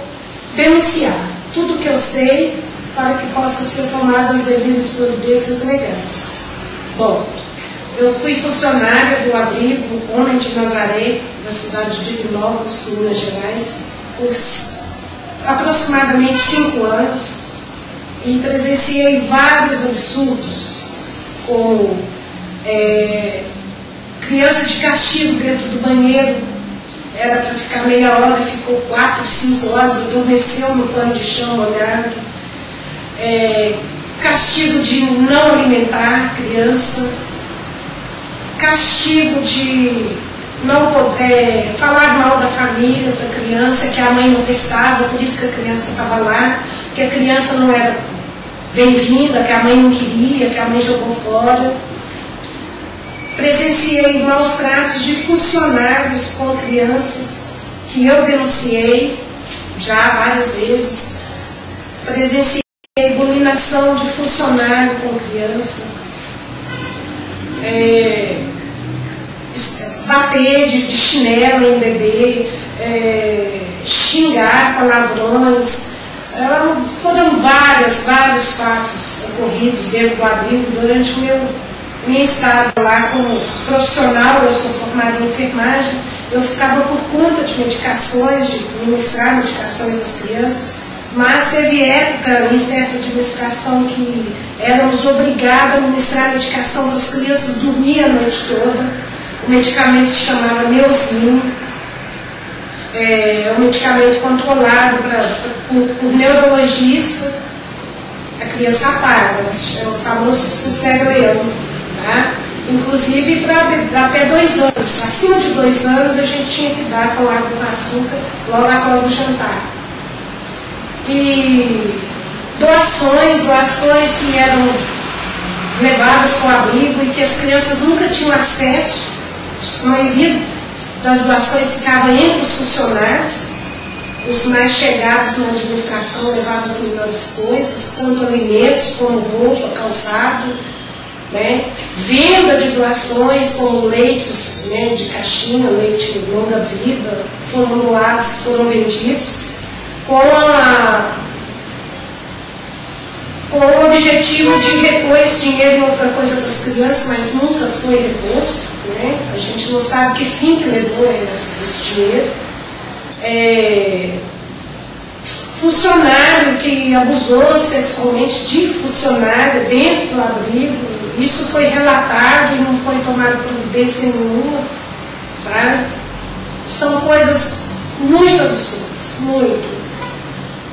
denunciar tudo que eu sei para que possam ser tomadas as devidas providências legais. Bom, eu fui funcionária do abrigo Homem de Nazaré, da cidade de Divinópolis, Minas Gerais, por aproximadamente 5 anos, e presenciei vários absurdos, como criança de castigo dentro do banheiro, era para ficar meia hora, ficou 4, 5 horas, adormeceu no pano de chão olhando, castigo de não alimentar a criança, castigo de não poder falar mal da família, da criança, que a mãe não prestava, por isso que a criança estava lá, que a criança não era bem-vinda, que a mãe não queria, que a mãe jogou fora. Presenciei maus tratos de funcionários com crianças, que eu denunciei já várias vezes. Presenciei abominação de funcionário com criança. Bater de chinelo em bebê, xingar palavrões. Foram vários fatos ocorridos dentro do abrigo durante minha estada lá como profissional. Eu sou formada em enfermagem, eu ficava por conta de medicações, de ministrar medicações das crianças, mas teve época em certa administração que éramos obrigados a ministrar medicação das crianças, dormia a noite toda. O medicamento se chamava Neozinho, é um medicamento controlado por neurologista. A criança apaga, é o famoso sossega-leão, tá? Inclusive para até 2 anos, acima de 2 anos a gente tinha que dar com água com açúcar logo após o jantar. E doações que eram levadas para o abrigo e que as crianças nunca tinham acesso. A maioria das doações ficava entre os funcionários, os mais chegados na administração levavam as melhores coisas, tanto alimentos como roupa, calçado, né? Venda de doações como leites, né, de caixinha, leite de longa vida, foram doados, foram vendidos com o objetivo de repor esse dinheiro em outra coisa para as crianças, mas nunca foi reposto, né? A gente não sabe que fim que levou esse dinheiro. Funcionário que abusou sexualmente de funcionário dentro do abrigo, isso foi relatado e não foi tomado providência nenhuma, tá? São coisas muito absurdas, muito.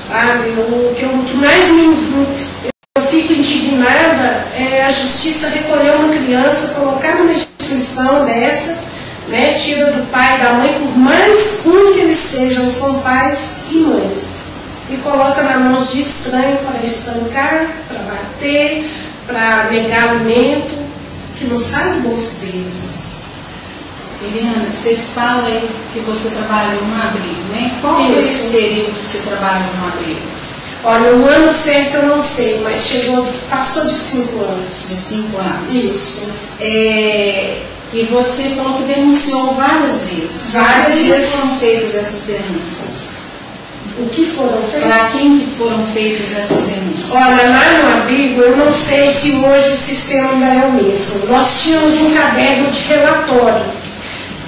Sabe? O que mais eu fico indignada é a justiça recolher uma criança, colocar numa instituição dessa, né, tira do pai e da mãe, por mais ruim que eles sejam, são pais e mães, e coloca nas mãos de estranho para espancar, para bater, para negar alimento, que não sai do bolso deles. Eliana, você fala aí que você trabalhou no abrigo, né? Qual foi esse período que você trabalhou no abrigo? Olha, o ano certo eu não sei, mas passou de 5 anos. De 5 anos? Isso. E você falou que denunciou várias vezes. Várias vezes. Foram feitas essas denúncias? O que foram feitas? Para quem que foram feitas essas denúncias? Olha, lá no abrigo, eu não sei se hoje o sistema ainda é o mesmo. Nós tínhamos um caderno de relatório.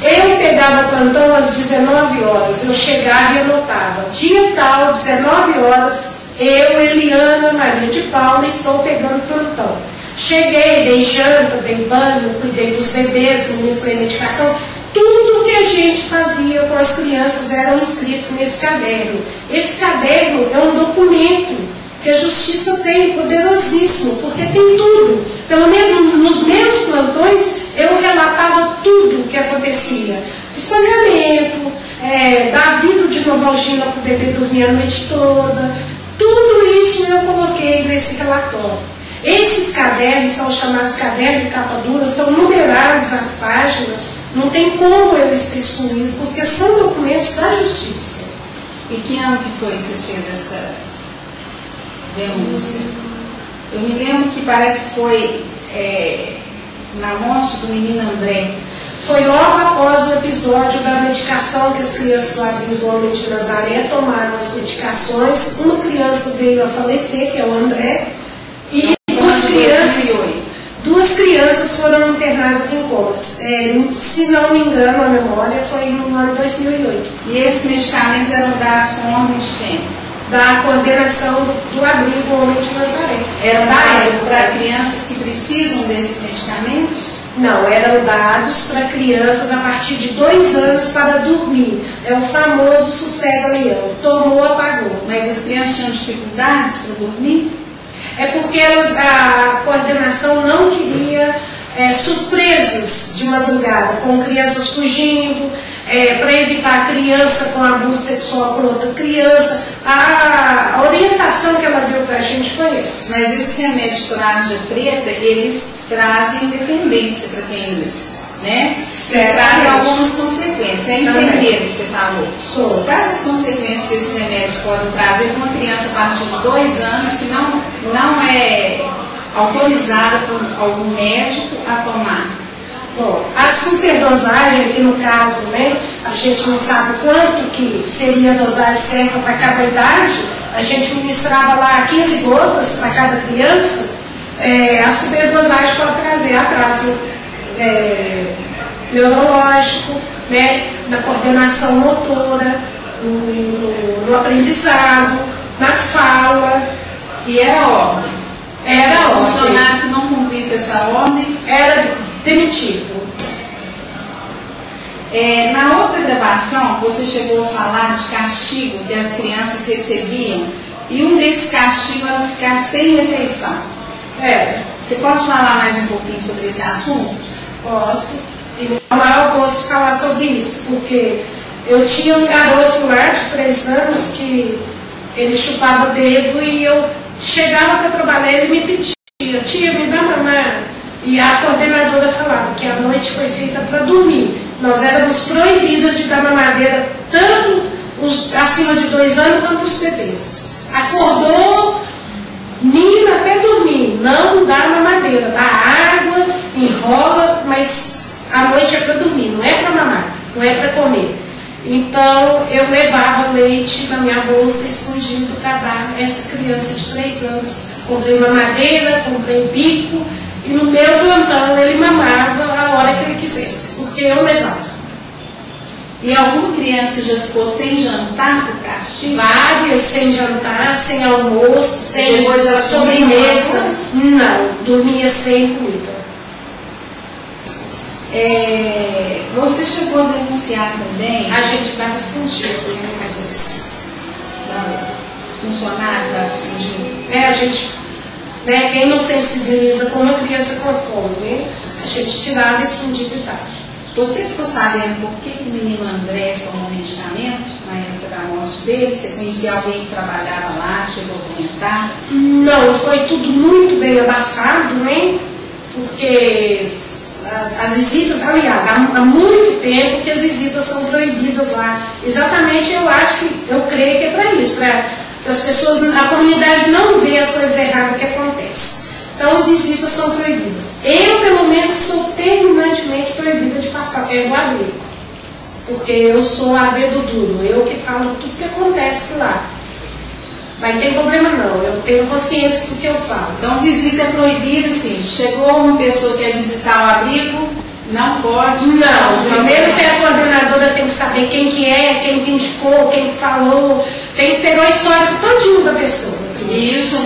Eu pegava plantão às 19 horas, eu chegava e anotava. Dia tal, 19 horas, eu, Eliana Maria de Paula, estou pegando plantão. Cheguei, dei janta, dei banho, cuidei dos bebês, ministrei medicação. Tudo que a gente fazia com as crianças era escrito nesse caderno. Esse caderno é um documento que a justiça tem, poderosíssimo, porque tem tudo. Pelo menos nos meus plantões, eu relatava tudo o que acontecia. Espancamento, dar vidro de Novalgina para o bebê dormir a noite toda. Tudo isso eu coloquei nesse relatório. Esses cadernos são chamados cadernos de capa dura, são numerados as páginas, não tem como eles terem sumido, porque são documentos da Justiça. E que ano que foi que você fez essa denúncia? Eu me lembro que parece que foi na morte do menino André. Foi logo após o episódio da medicação que as crianças do Abrigo Homem de Nazaré tomaram as medicações. Uma criança veio a falecer, que é o André, e duas crianças foram internadas em comas. Se não me engano, a memória foi no ano 2008. E esses medicamentos eram dados com ordem de quem? Da coordenação do Abrigo Homem de Nazaré. Eram dados para crianças que precisam desses medicamentos? Não, eram dados para crianças a partir de 2 anos para dormir. É o famoso sossega-leão. Tomou, apagou. Mas as crianças tinham dificuldades para dormir? É porque a coordenação não queria surpresas de madrugada, com crianças fugindo, para evitar a criança com abuso sexual com outra criança. A orientação que ela deu para a gente foi essa. Mas esse remédio tarja preta, eles trazem dependência para quem usa, né? Trazem algumas consequências. É a enfermeira que você falou. Sou. Quais as consequências que esses remédios podem trazer para uma criança a partir de 2 anos que não é autorizada por algum médico a tomar? Bom, a superdosagem, que no caso, né, a gente não sabe quanto que seria a dosagem certa para cada idade, a gente ministrava lá 15 gotas para cada criança, a superdosagem pode trazer atraso neurológico, né, na coordenação motora, no aprendizado, na fala. E era ordem? Era ordem. O funcionário que não cumprisse essa ordem era demitido. Na outra gravação, você chegou a falar de castigo que as crianças recebiam, e um desses castigos era ficar sem refeição. Você pode falar mais um pouquinho sobre esse assunto? Posso. E é o maior gosto de falar sobre isso, porque eu tinha um garoto lá de 3 anos que ele chupava o dedo e eu chegava para trabalhar e ele me pedia: tia, me dá mamar. E a coordenadora falava que a noite foi feita para dormir. Nós éramos proibidas de dar mamadeira, tanto os acima de 2 anos quanto os bebês. Acordou, menina, até dormir, não dá mamadeira, dá água, enrola, mas a noite é para dormir, não é para mamar, não é para comer. Então eu levava leite na minha bolsa escondido para dar a essa criança de 3 anos. Comprei mamadeira, comprei bico, e no meu plantão ele mamava a hora que ele quisesse, porque eu levava. E alguma criança já ficou sem jantar por castigo? Várias sem jantar, sem almoço, sem depois ela sobremesa. Não, dormia sem comida. Você chegou a denunciar também? A gente estava escondido, né, às vezes. Funcionário estava escondido? A gente, quem não sensibiliza com uma criança com fome, né, a gente tirava escondido e dava. Você ficou sabendo por que o menino André tomou medicamento na época da morte dele? Você conhecia alguém que trabalhava lá, chegou a comentar? Não, foi tudo muito bem abafado, né? Porque as visitas, aliás, há muito tempo que as visitas são proibidas lá. Exatamente, eu creio que é para isso, para as pessoas, a comunidade não vê as coisas erradas que acontecem. Então, as visitas são proibidas. Eu, pelo menos, sou terminantemente proibida de passar pelo abrigo. Porque eu sou a dedo duro, eu que falo tudo que acontece lá. Mas não tem problema não, eu tenho consciência do que eu falo. Então, visita é proibida, sim. Chegou uma pessoa que quer visitar o abrigo, não pode. Não, primeiro que a coordenadora tem que saber quem que é, quem que indicou, quem que falou, tem que pegar o histórico todinho da pessoa. E isso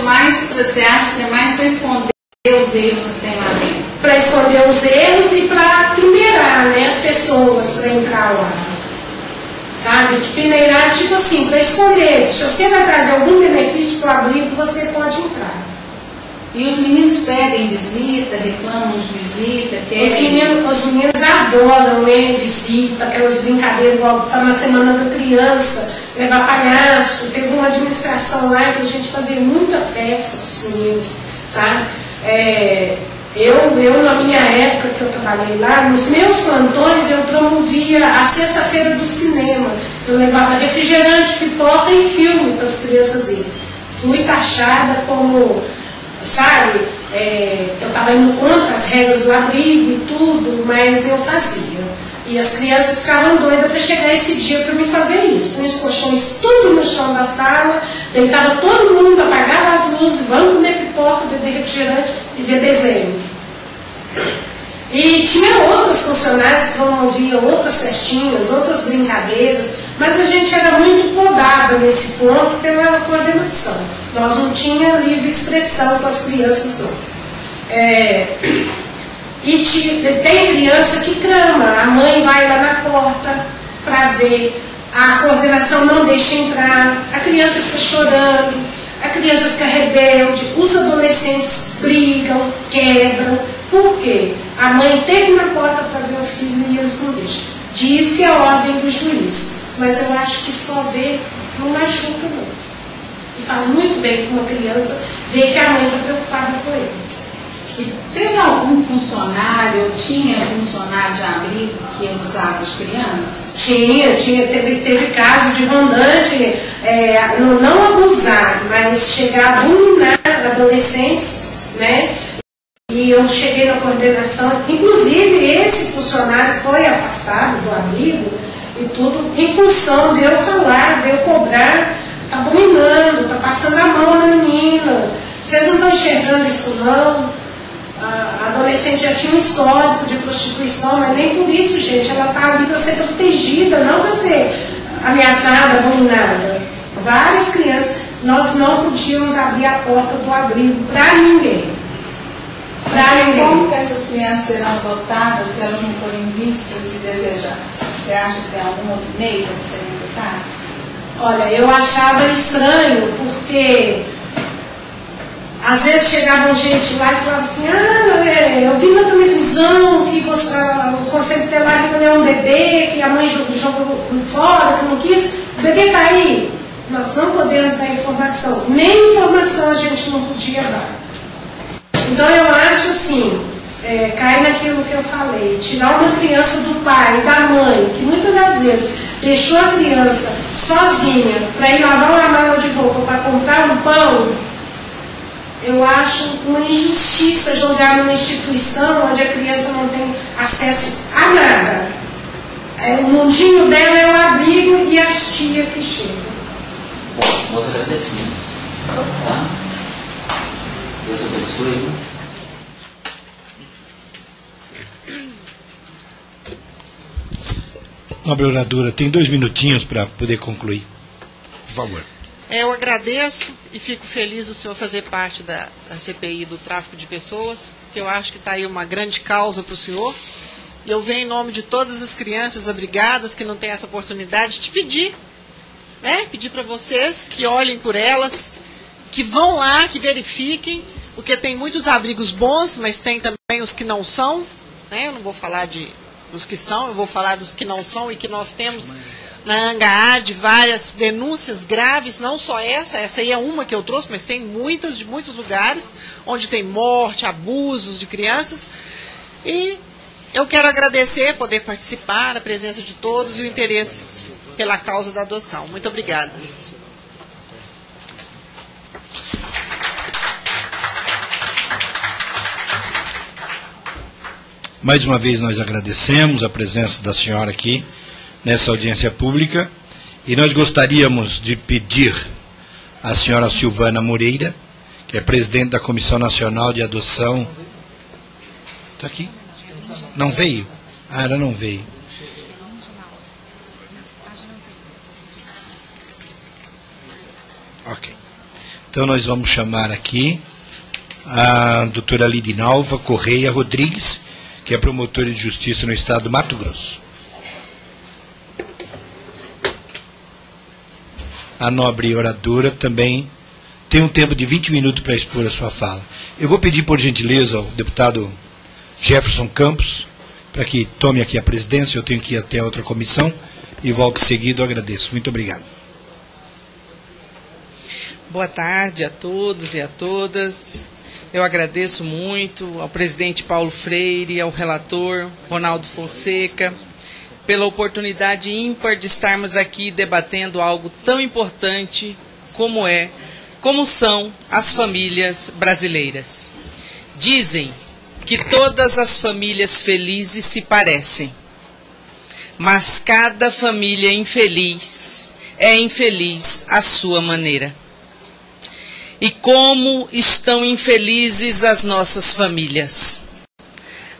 você acha que é mais para esconder os erros que tem lá dentro? Para esconder os erros e para peneirar, né, as pessoas para entrar lá. Sabe? De peneirar, tipo assim, para esconder. Se você vai trazer algum benefício para o abrigo, você pode entrar. E os meninos pedem visita, reclamam de visita? Os meninos adoram, né, visita, aquelas brincadeiras, igual tá na Semana da Criança, levar palhaço. Teve uma administração lá que a gente fazia muita festa para os meninos, sabe? Eu, na minha época que eu trabalhei lá, nos meus plantões eu promovia a sexta-feira do cinema. Eu levava refrigerante, pipoca e filme para as crianças irem. Fui taxada como, sabe, eu estava indo contra as regras do abrigo e tudo, mas eu fazia. E as crianças ficavam doidas para chegar esse dia para me fazer isso. Com os colchões tudo no chão da sala, deitava todo mundo, apagava as luzes, vamos comer pipoca, beber refrigerante e ver desenho. E tinha outros funcionários que promoviam outras festinhas, outras brincadeiras, mas a gente era muito podada nesse ponto pela coordenação. Nós não tínhamos livre expressão com as crianças, não. E tem criança que clama, a mãe vai lá na porta para ver, a coordenação não deixa entrar, a criança fica chorando, a criança fica rebelde, os adolescentes brigam, quebram. Por quê? A mãe teve na porta para ver o filho e eles não deixam. Diz que é a ordem do juiz, mas eu acho que só ver não machuca, não. E faz muito bem para uma criança ver que a mãe está preocupada com ele. E teve algum funcionário, ou tinha funcionário de abrigo que abusava de crianças? Teve caso de rondante, não abusar, mas chegar a abominar adolescentes, né? E eu cheguei na coordenação, inclusive esse funcionário foi afastado do abrigo e tudo em função de eu falar, de eu cobrar, está abominando, está passando a mão na menina, vocês não estão enxergando isso não? A adolescente já tinha um histórico de prostituição, mas nem por isso, gente, ela está ali para ser protegida, não para ser ameaçada, abominada. Várias crianças, nós não podíamos abrir a porta do abrigo para ninguém. Como que essas crianças serão adotadas se elas não forem vistas e desejadas? Você acha que tem algum outro meio para serem adotadas? Olha, eu achava estranho, porque às vezes chegavam gente lá e falavam assim, eu vi na televisão que o Conselho Tutelar recolheu um bebê, que a mãe jogou fora, que não quis, o bebê está aí. Nós não podemos dar informação, nem informação a gente não podia dar. Então eu acho assim, cai naquilo que eu falei, tirar uma criança do pai, da mãe, que muitas das vezes deixou a criança sozinha para ir lavar uma mala de roupa para comprar um pão, eu acho uma injustiça jogar numa instituição onde a criança não tem acesso a nada. O mundinho dela é o abrigo e as tias que chegam. Bom, nós agradecemos. Tá? Deus abençoe. Nobre oradora, tem 2 minutinhos para poder concluir. Por favor. Eu agradeço e fico feliz do senhor fazer parte da CPI do tráfico de pessoas, que eu acho que está aí uma grande causa para o senhor. E eu venho em nome de todas as crianças abrigadas que não têm essa oportunidade de pedir, né? Pedir para vocês que olhem por elas, que vão lá, que verifiquem, porque tem muitos abrigos bons, mas tem também os que não são, né? Eu não vou falar dos que são, eu vou falar dos que não são e que nós temos na ANGAAD várias denúncias graves, não só essa aí é uma que eu trouxe, mas tem muitas, de muitos lugares, onde tem morte, abusos de crianças. E eu quero agradecer, poder participar, a presença de todos e o interesse pela causa da adoção. Muito obrigada. Mais uma vez nós agradecemos a presença da senhora aqui nessa audiência pública e nós gostaríamos de pedir à senhora Silvana Moreira, que é presidente da Comissão Nacional de Adoção. Está aqui? Não veio? Ela não veio. Ok. Então nós vamos chamar aqui a doutora Lidinalva Correia Rodrigues, que é promotora de justiça no estado do Mato Grosso. A nobre oradora também tem um tempo de 20 minutos para expor a sua fala. Eu vou pedir, por gentileza, ao deputado Jefferson Campos, para que tome aqui a presidência, eu tenho que ir até a outra comissão, e volto seguido, eu agradeço. Muito obrigado. Boa tarde a todos e a todas. Eu agradeço muito ao presidente Paulo Freire, ao relator Ronaldo Fonseca, pela oportunidade ímpar de estarmos aqui debatendo algo tão importante como são as famílias brasileiras. Dizem que todas as famílias felizes se parecem, mas cada família infeliz é infeliz à sua maneira. E como estão infelizes as nossas famílias,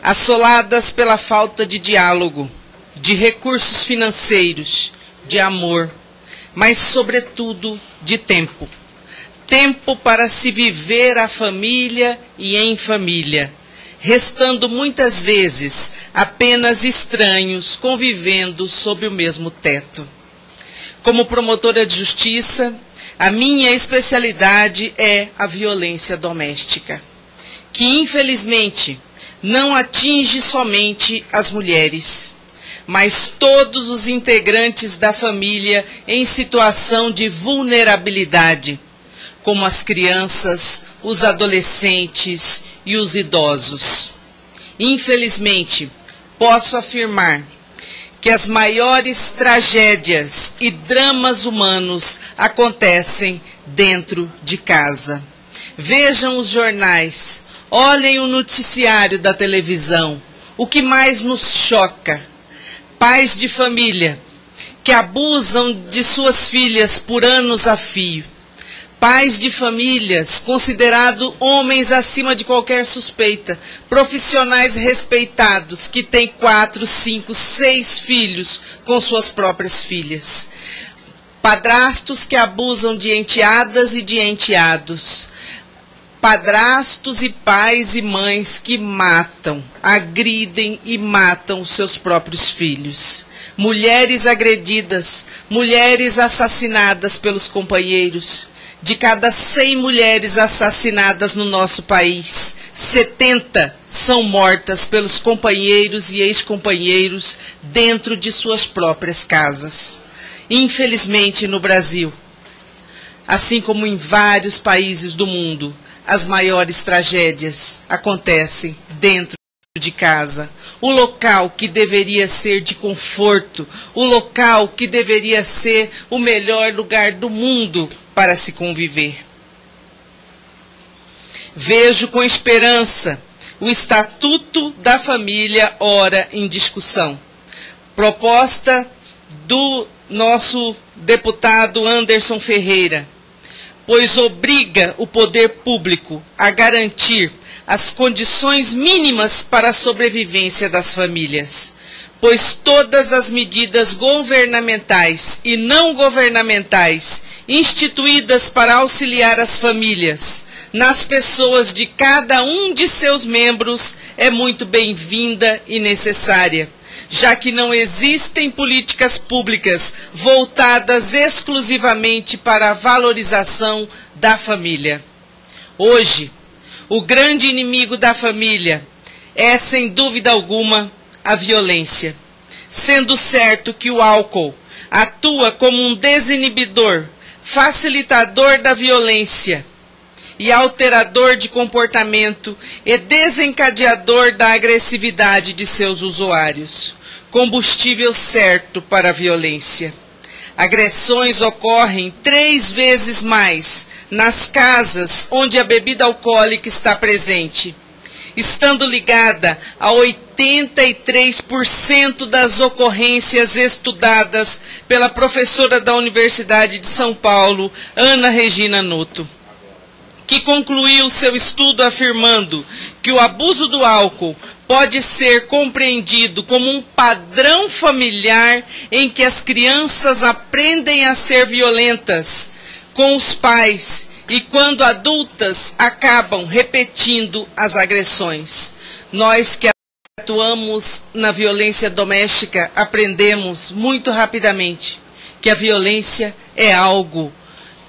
assoladas pela falta de diálogo, de recursos financeiros, de amor, mas sobretudo de tempo. Tempo para se viver a família e em família, restando muitas vezes apenas estranhos convivendo sob o mesmo teto. Como promotora de justiça, a minha especialidade é a violência doméstica, que infelizmente não atinge somente as mulheres, mas todos os integrantes da família em situação de vulnerabilidade, como as crianças, os adolescentes e os idosos. Infelizmente, posso afirmar que as maiores tragédias e dramas humanos acontecem dentro de casa. Vejam os jornais, olhem o noticiário da televisão. O que mais nos choca? Pais de família que abusam de suas filhas por anos a fio. Pais de famílias considerados homens acima de qualquer suspeita, profissionais respeitados que têm 4, 5, 6 filhos com suas próprias filhas. Padrastos que abusam de enteadas e de enteados. Padrastos e pais e mães que matam, agridem e matam os seus próprios filhos. Mulheres agredidas, mulheres assassinadas pelos companheiros. De cada 100 mulheres assassinadas no nosso país, 70 são mortas pelos companheiros e ex-companheiros dentro de suas próprias casas. Infelizmente, no Brasil, assim como em vários países do mundo, as maiores tragédias acontecem dentro de casa. O local que deveria ser de conforto, o local que deveria ser o melhor lugar do mundo para se conviver. Vejo com esperança o Estatuto da Família ora em discussão. Proposta do nosso deputado Anderson Ferreira, pois obriga o poder público a garantir as condições mínimas para a sobrevivência das famílias, pois todas as medidas governamentais e não governamentais instituídas para auxiliar as famílias nas pessoas de cada um de seus membros é muito bem-vinda e necessária, já que não existem políticas públicas voltadas exclusivamente para a valorização da família. Hoje, o grande inimigo da família é, sem dúvida alguma, a violência, sendo certo que o álcool atua como um desinibidor, facilitador da violência e alterador de comportamento e desencadeador da agressividade de seus usuários, combustível certo para a violência. Agressões ocorrem 3 vezes mais nas casas onde a bebida alcoólica está presente, estando ligada a 83% das ocorrências estudadas pela professora da Universidade de São Paulo, Ana Regina Noto, que concluiu seu estudo afirmando que o abuso do álcool pode ser compreendido como um padrão familiar em que as crianças aprendem a ser violentas com os pais e, quando adultas, acabam repetindo as agressões. Nós que atuamos na violência doméstica aprendemos muito rapidamente que a violência é algo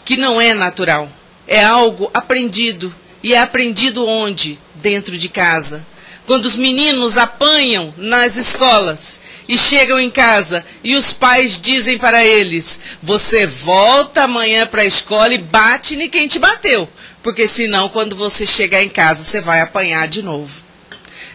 que não é natural, é algo aprendido. E é aprendido onde? Dentro de casa. Quando os meninos apanham nas escolas e chegam em casa e os pais dizem para eles: você volta amanhã para a escola e bate em quem te bateu, porque senão quando você chegar em casa você vai apanhar de novo.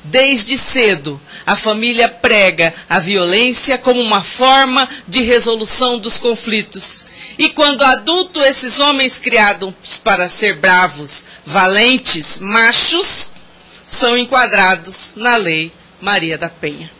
Desde cedo, a família prega a violência como uma forma de resolução dos conflitos. E quando adulto, esses homens criados para ser bravos, valentes, machos, são enquadrados na Lei Maria da Penha.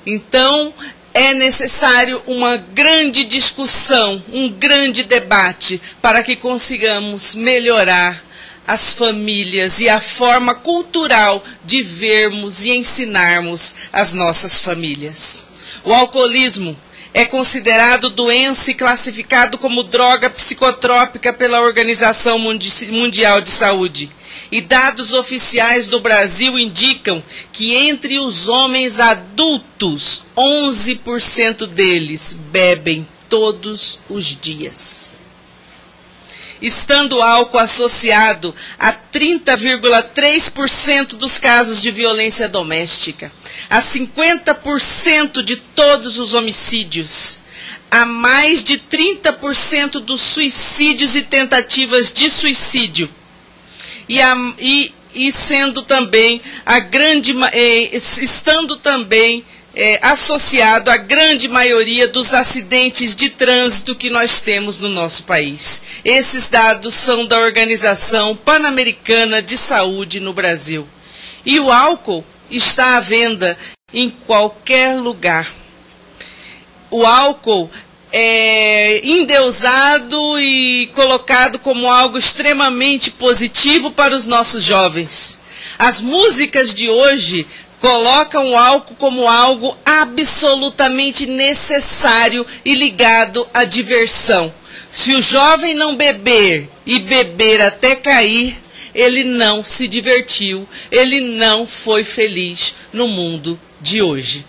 Então, é necessário uma grande discussão, um grande debate para que consigamos melhorar as famílias e a forma cultural de vermos e ensinarmos as nossas famílias. O alcoolismo é considerado doença e classificado como droga psicotrópica pela Organização Mundial de Saúde. E dados oficiais do Brasil indicam que entre os homens adultos, 11% deles bebem todos os dias. Estando o álcool associado a 30,3% dos casos de violência doméstica, a 50% de todos os homicídios, a mais de 30% dos suicídios e tentativas de suicídio, estando também associado à grande maioria dos acidentes de trânsito que nós temos no nosso país. Esses dados são da Organização Pan-Americana de Saúde no Brasil. E o álcool está à venda em qualquer lugar. O álcool é endeusado e colocado como algo extremamente positivo para os nossos jovens. As músicas de hoje colocam o álcool como algo absolutamente necessário e ligado à diversão. Se o jovem não beber e beber até cair, ele não se divertiu, ele não foi feliz no mundo de hoje.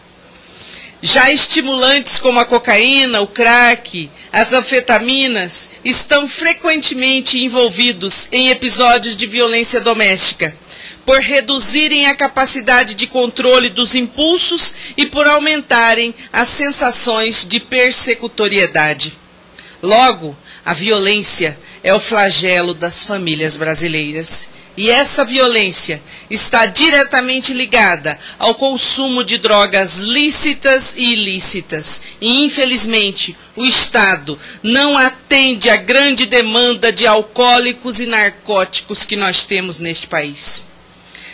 Já estimulantes como a cocaína, o crack, as anfetaminas estão frequentemente envolvidos em episódios de violência doméstica, por reduzirem a capacidade de controle dos impulsos e por aumentarem as sensações de persecutoriedade. Logo, a violência é o flagelo das famílias brasileiras. E essa violência está diretamente ligada ao consumo de drogas lícitas e ilícitas. E, infelizmente, o Estado não atende à grande demanda de alcoólicos e narcóticos que nós temos neste país.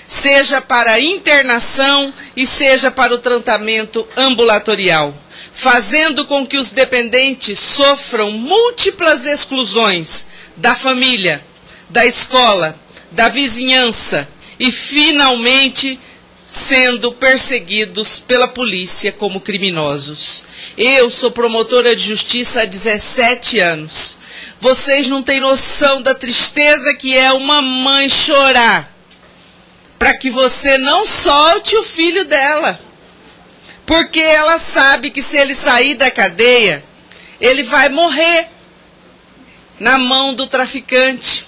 Seja para a internação e seja para o tratamento ambulatorial, fazendo com que os dependentes sofram múltiplas exclusões da família, da escola, da vizinhança e, finalmente, sendo perseguidos pela polícia como criminosos. Eu sou promotora de justiça há 17 anos. Vocês não têm noção da tristeza que é uma mãe chorar para que você não solte o filho dela. Porque ela sabe que se ele sair da cadeia, ele vai morrer na mão do traficante.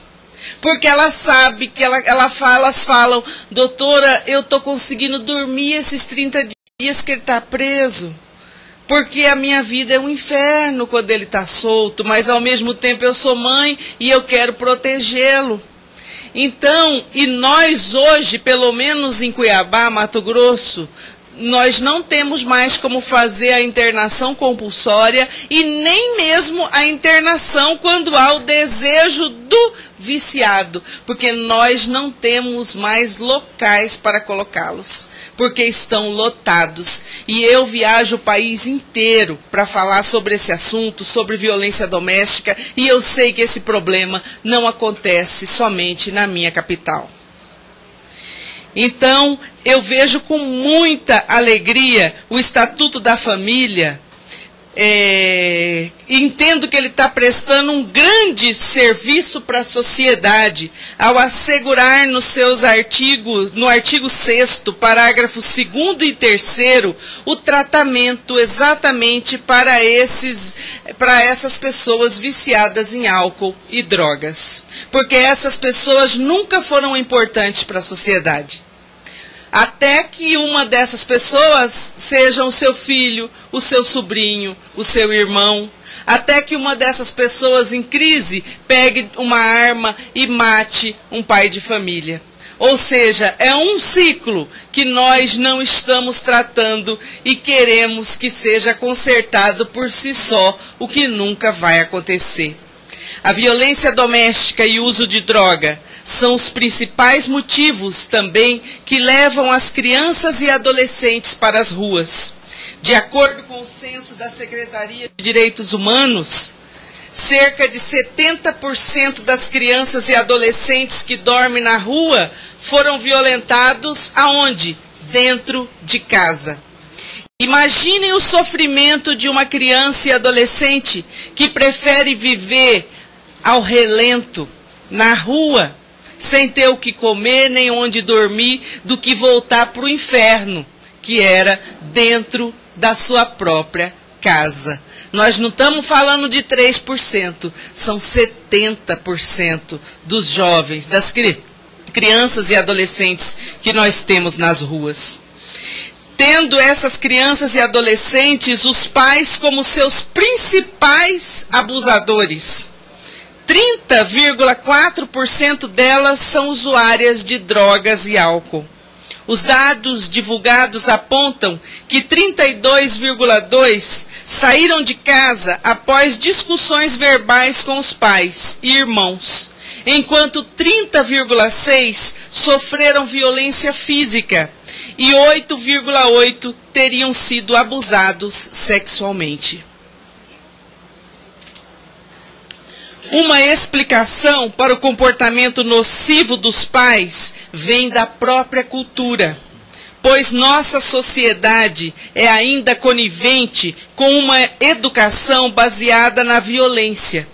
Porque ela sabe que elas falam, doutora, eu estou conseguindo dormir esses 30 dias que ele está preso. Porque a minha vida é um inferno quando ele está solto, mas ao mesmo tempo eu sou mãe e eu quero protegê-lo. Então, e nós hoje, pelo menos em Cuiabá, Mato Grosso, nós não temos mais como fazer a internação compulsória e nem mesmo a internação quando há o desejo do viciado, porque nós não temos mais locais para colocá-los, porque estão lotados. E eu viajo o país inteiro para falar sobre esse assunto, sobre violência doméstica, e eu sei que esse problema não acontece somente na minha capital. Então, eu vejo com muita alegria o Estatuto da Família. Entendo que ele está prestando um grande serviço para a sociedade ao assegurar nos seus artigos, no artigo 6º, parágrafos 2º e 3º, o tratamento exatamente para essas pessoas viciadas em álcool e drogas. Porque essas pessoas nunca foram importantes para a sociedade. até que uma dessas pessoas seja o seu filho, o seu sobrinho, o seu irmão, até que uma dessas pessoas em crise pegue uma arma e mate um pai de família. Ou seja, é um ciclo que nós não estamos tratando e queremos que seja consertado por si só, o que nunca vai acontecer. A violência doméstica e o uso de droga são os principais motivos também que levam as crianças e adolescentes para as ruas. De acordo com o censo da Secretaria de Direitos Humanos, cerca de 70% das crianças e adolescentes que dormem na rua foram violentados aonde? Dentro de casa. Imaginem o sofrimento de uma criança e adolescente que prefere viver ao relento, na rua, sem ter o que comer nem onde dormir, do que voltar para o inferno, que era dentro da sua própria casa. Nós não estamos falando de 3%, são 70% dos jovens, das crianças e adolescentes que nós temos nas ruas. Tendo essas crianças e adolescentes, os pais como seus principais abusadores. 30,4% delas são usuárias de drogas e álcool. Os dados divulgados apontam que 32,2% saíram de casa após discussões verbais com os pais e irmãos, enquanto 30,6% sofreram violência física e 8,8% teriam sido abusados sexualmente. Uma explicação para o comportamento nocivo dos pais vem da própria cultura, pois nossa sociedade é ainda conivente com uma educação baseada na violência,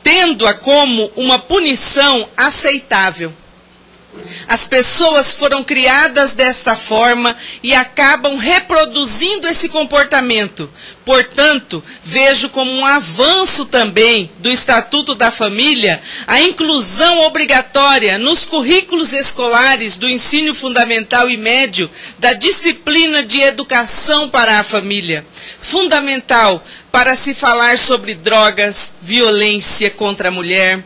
tendo-a como uma punição aceitável. As pessoas foram criadas desta forma e acabam reproduzindo esse comportamento. Portanto, vejo como um avanço também do Estatuto da Família a inclusão obrigatória nos currículos escolares do ensino fundamental e médio da disciplina de educação para a família, fundamental para se falar sobre drogas, violência contra a mulher,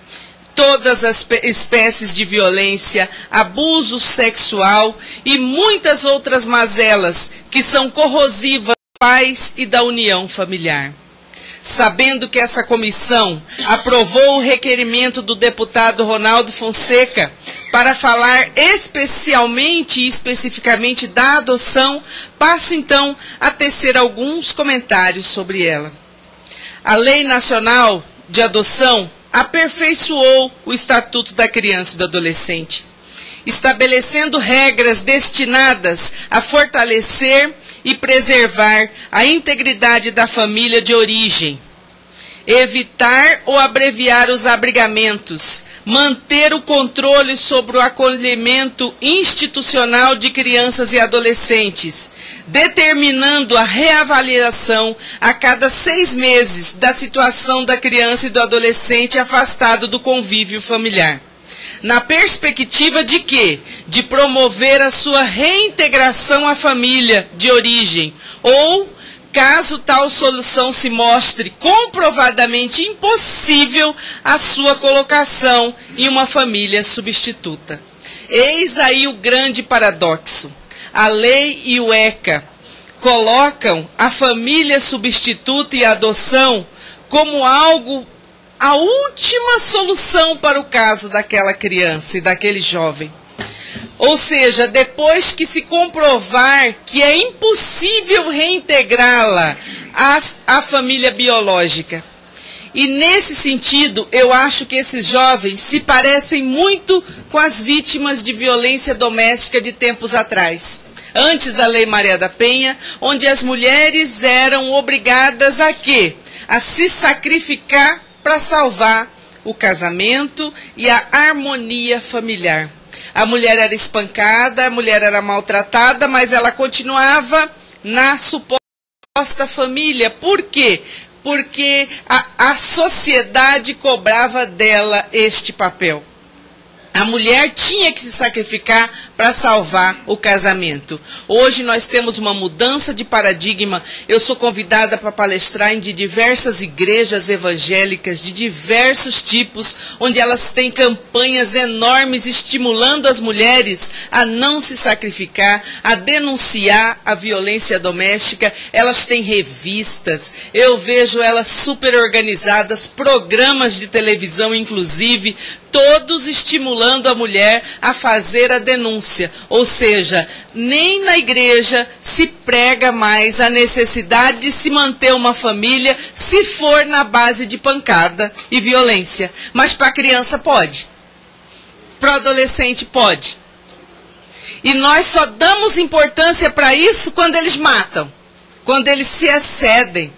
todas as espécies de violência, abuso sexual e muitas outras mazelas que são corrosivas da paz e da união familiar. Sabendo que essa comissão aprovou o requerimento do deputado Ronaldo Fonseca para falar especialmente e especificamente da adoção, passo então a tecer alguns comentários sobre ela. A Lei Nacional de Adoção aperfeiçoou o Estatuto da Criança e do Adolescente, estabelecendo regras destinadas a fortalecer e preservar a integridade da família de origem, evitar ou abreviar os abrigamentos, manter o controle sobre o acolhimento institucional de crianças e adolescentes, determinando a reavaliação a cada 6 meses da situação da criança e do adolescente afastado do convívio familiar. Na perspectiva de quê? De promover a sua reintegração à família de origem, ou caso tal solução se mostre comprovadamente impossível, a sua colocação em uma família substituta. Eis aí o grande paradoxo. A lei e o ECA colocam a família substituta e a adoção como algo, a última solução para o caso daquela criança e daquele jovem. Ou seja, depois que se comprovar que é impossível reintegrá-la à família biológica. E nesse sentido, eu acho que esses jovens se parecem muito com as vítimas de violência doméstica de tempos atrás. Antes da Lei Maria da Penha, onde as mulheres eram obrigadas a quê? A se sacrificar para salvar o casamento e a harmonia familiar. A mulher era espancada, a mulher era maltratada, mas ela continuava na suposta família. Por quê? Porque a sociedade cobrava dela este papel. A mulher tinha que se sacrificar para para salvar o casamento. Hoje nós temos uma mudança de paradigma. Eu sou convidada para palestrar em diversas igrejas evangélicas de diversos tipos, onde elas têm campanhas enormes estimulando as mulheres a não se sacrificar, a denunciar a violência doméstica. Elas têm revistas, eu vejo elas super organizadas, programas de televisão inclusive, todos estimulando a mulher a fazer a denúncia. Ou seja, nem na igreja se prega mais a necessidade de se manter uma família se for na base de pancada e violência. Mas para a criança pode. Para o adolescente pode. E nós só damos importância para isso quando eles matam, quando eles se excedem.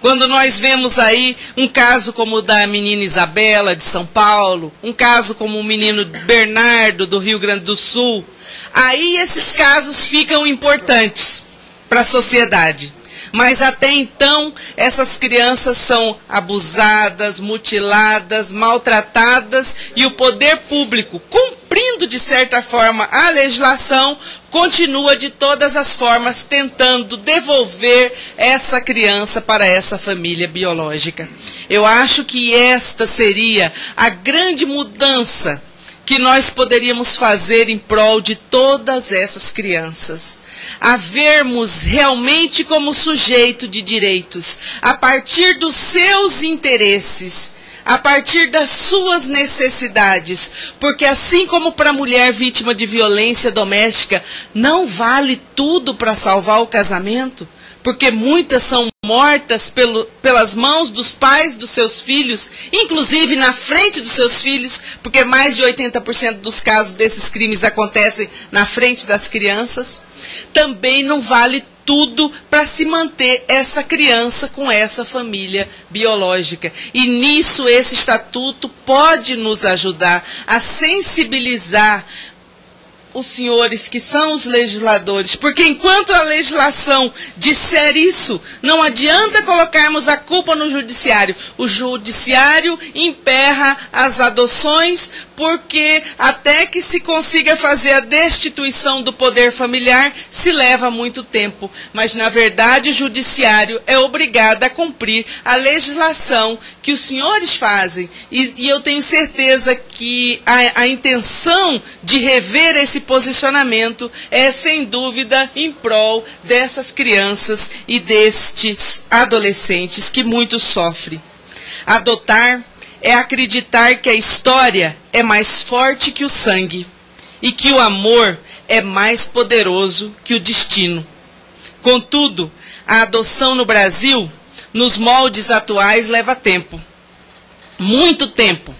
Quando nós vemos aí um caso como o da menina Isabela, de São Paulo, um caso como o menino Bernardo, do Rio Grande do Sul, aí esses casos ficam importantes para a sociedade. Mas até então, essas crianças são abusadas, mutiladas, maltratadas, e o poder público, cumprindo de certa forma a legislação, continua de todas as formas tentando devolver essa criança para essa família biológica. Eu acho que esta seria a grande mudança que nós poderíamos fazer em prol de todas essas crianças. A vermos realmente como sujeito de direitos, a partir dos seus interesses, a partir das suas necessidades, porque assim como para a mulher vítima de violência doméstica, não vale tudo para salvar o casamento, porque muitas são mortas pelas mãos dos pais dos seus filhos, inclusive na frente dos seus filhos, porque mais de 80% dos casos desses crimes acontecem na frente das crianças. Também não vale tudo para se manter essa criança com essa família biológica. E nisso esse estatuto pode nos ajudar a sensibilizar os senhores que são os legisladores, porque enquanto a legislação disser isso, não adianta colocarmos a culpa no judiciário. O judiciário emperra as adoções, porque até que se consiga fazer a destituição do poder familiar, se leva muito tempo. Mas, na verdade, o judiciário é obrigado a cumprir a legislação que os senhores fazem. E eu tenho certeza que a intenção de rever esse posicionamento é, sem dúvida, em prol dessas crianças e destes adolescentes que muito sofrem. Adotar é acreditar que a história é mais forte que o sangue e que o amor é mais poderoso que o destino. Contudo, a adoção no Brasil, nos moldes atuais, leva tempo. Muito tempo.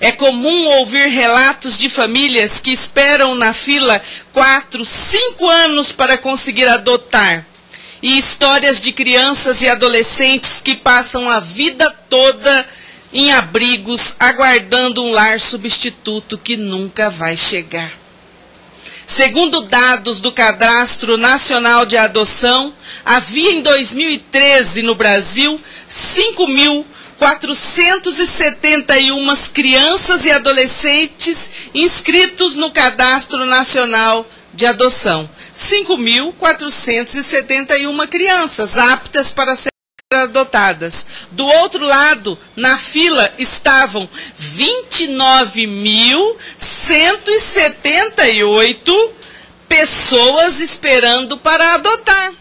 É comum ouvir relatos de famílias que esperam na fila 4, 5 anos para conseguir adotar. E histórias de crianças e adolescentes que passam a vida toda em abrigos, aguardando um lar substituto que nunca vai chegar. Segundo dados do Cadastro Nacional de Adoção, havia em 2013 no Brasil 5.471 crianças e adolescentes inscritos no Cadastro Nacional de Adoção. 5.471 crianças aptas para ser adotadas. Do outro lado, na fila, estavam 29.178 pessoas esperando para adotar.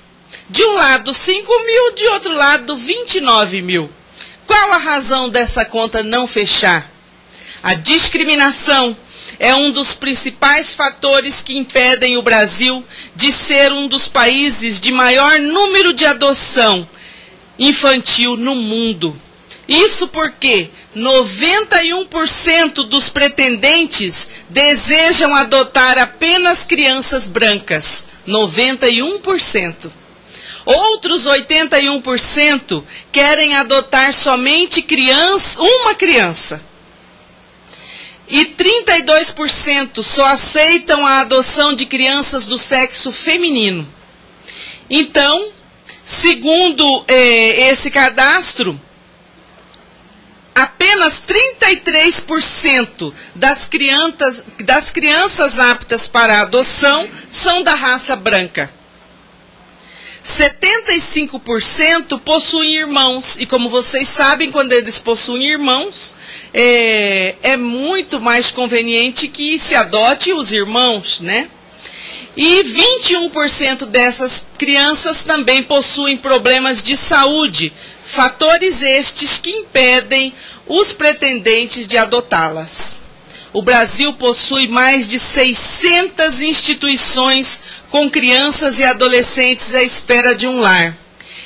De um lado 5.000, de outro lado 29.000. Qual a razão dessa conta não fechar? A discriminação é um dos principais fatores que impedem o Brasil de ser um dos países de maior número de adoção infantil no mundo. Isso porque 91% dos pretendentes desejam adotar apenas crianças brancas. 91%. Outros 81% querem adotar somente uma criança. E 32% só aceitam a adoção de crianças do sexo feminino. Então, segundo esse cadastro, apenas 33% das crianças aptas para adoção são da raça branca. 75% possuem irmãos, e como vocês sabem, quando eles possuem irmãos, é muito mais conveniente que se adote os irmãos, né? E 21% dessas crianças também possuem problemas de saúde, fatores estes que impedem os pretendentes de adotá-las. O Brasil possui mais de 600 instituições com crianças e adolescentes à espera de um lar.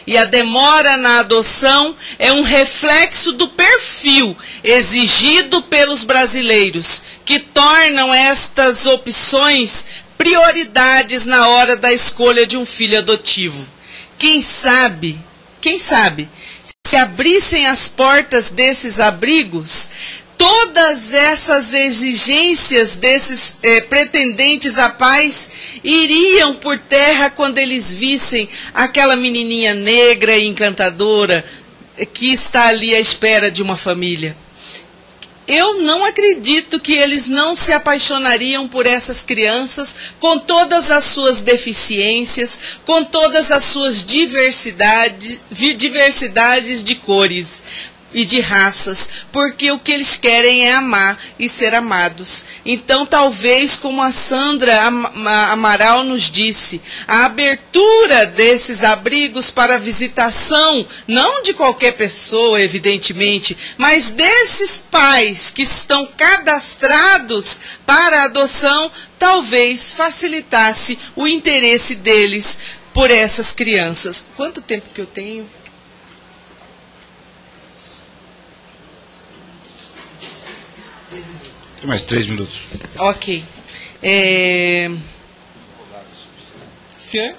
E a demora na adoção é um reflexo do perfil exigido pelos brasileiros, que tornam estas opções prioridades na hora da escolha de um filho adotivo. Quem sabe, se abrissem as portas desses abrigos, todas essas exigências desses pretendentes a pais iriam por terra quando eles vissem aquela menininha negra e encantadora que está ali à espera de uma família. Eu não acredito que eles não se apaixonariam por essas crianças com todas as suas deficiências, com todas as suas diversidades de cores e de raças, porque o que eles querem é amar e ser amados. Então, talvez, como a Sandra Amaral nos disse, a abertura desses abrigos para visitação, não de qualquer pessoa, evidentemente, mas desses pais que estão cadastrados para a adoção, talvez facilitasse o interesse deles por essas crianças. Quanto tempo que eu tenho? Tem mais 3 minutos. Ok. Senhor?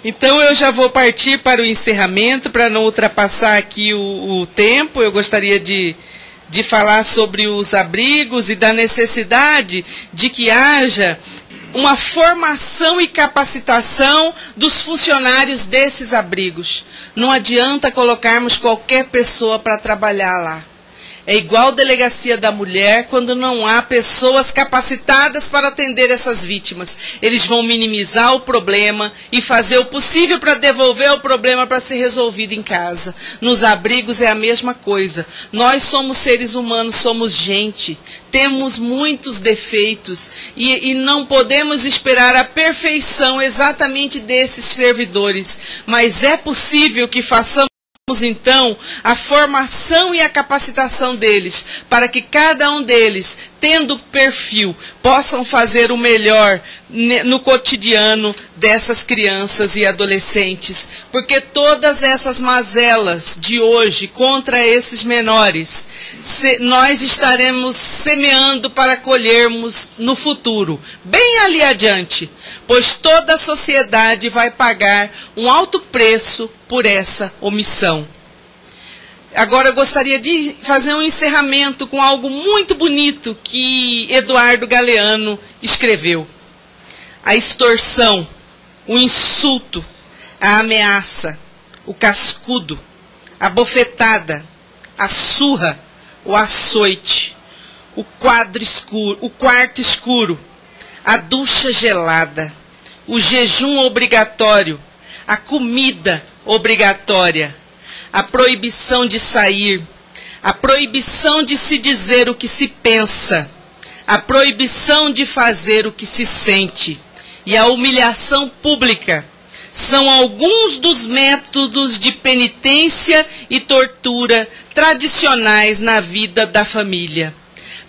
Então eu já vou partir para o encerramento, para não ultrapassar aqui o tempo. Eu gostaria de falar sobre os abrigos e da necessidade de que haja uma formação e capacitação dos funcionários desses abrigos. Não adianta colocarmos qualquer pessoa para trabalhar lá. É igual delegacia da mulher quando não há pessoas capacitadas para atender essas vítimas. Eles vão minimizar o problema e fazer o possível para devolver o problema para ser resolvido em casa. Nos abrigos é a mesma coisa. Nós somos seres humanos, somos gente. Temos muitos defeitos e não podemos esperar a perfeição exatamente desses servidores. Mas é possível que façamos então a formação e a capacitação deles, para que cada um deles, tendo perfil, possam fazer o melhor no cotidiano dessas crianças e adolescentes, porque todas essas mazelas de hoje contra esses menores, nós estaremos semeando para colhermos no futuro, bem ali adiante, pois toda a sociedade vai pagar um alto preço por essa omissão. Agora eu gostaria de fazer um encerramento com algo muito bonito que Eduardo Galeano escreveu. A extorsão, o insulto, a ameaça, o cascudo, a bofetada, a surra, o açoite, o quarto escuro, a ducha gelada, o jejum obrigatório, a comida obrigatória, a proibição de sair, a proibição de se dizer o que se pensa, a proibição de fazer o que se sente e a humilhação pública são alguns dos métodos de penitência e tortura tradicionais na vida da família.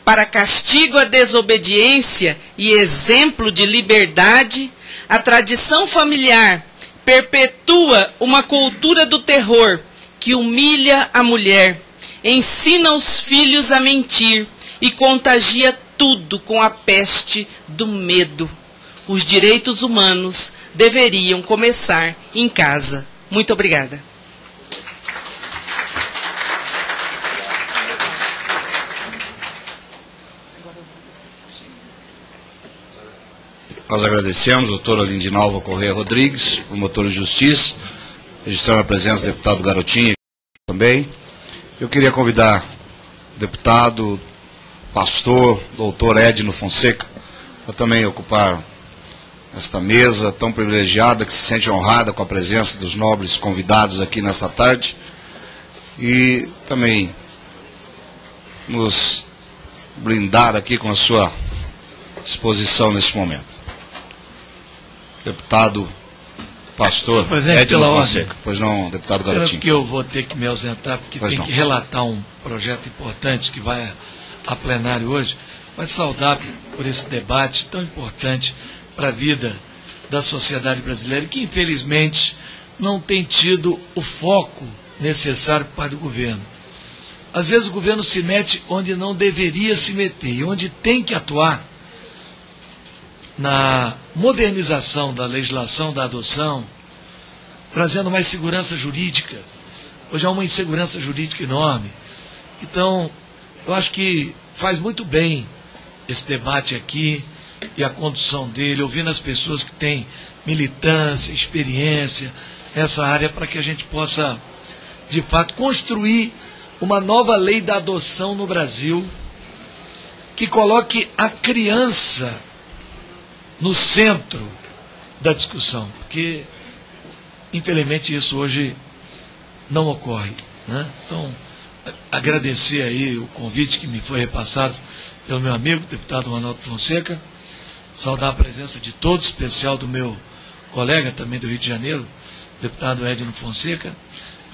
Para castigo à desobediência e exemplo de liberdade, a tradição familiar perpetua uma cultura do terror que humilha a mulher, ensina os filhos a mentir e contagia tudo com a peste do medo. Os direitos humanos deveriam começar em casa. Muito obrigada. Nós agradecemos, doutora Lindinalva Correia Rodrigues, promotora de justiça, registrando a presença do deputado Garotinho também. Eu queria convidar o deputado, pastor, doutor Edno Fonseca, para também ocupar esta mesa tão privilegiada, que se sente honrada com a presença dos nobres convidados aqui nesta tarde, e também nos brindar aqui com a sua exposição neste momento. Deputado, pastor Edno Fonseca. Pois não, deputado Garotinho. Que eu vou ter que me ausentar, porque tem que relatar um projeto importante que vai a plenário hoje, mas saudar por esse debate tão importante para a vida da sociedade brasileira, que infelizmente não tem tido o foco necessário para o governo. Às vezes o governo se mete onde não deveria se meter, e onde tem que atuar na modernização da legislação da adoção, trazendo mais segurança jurídica. Hoje há uma insegurança jurídica enorme. Então, eu acho que faz muito bem esse debate aqui e a condução dele, ouvindo as pessoas que têm militância, experiência nessa área, para que a gente possa, de fato, construir uma nova lei da adoção no Brasil, que coloque a criança no centro da discussão, porque, infelizmente, isso hoje não ocorre, né? Então, agradecer aí o convite que me foi repassado pelo meu amigo, deputado Ronaldo Fonseca, saudar a presença de todos, especial do meu colega também do Rio de Janeiro, deputado Edno Fonseca.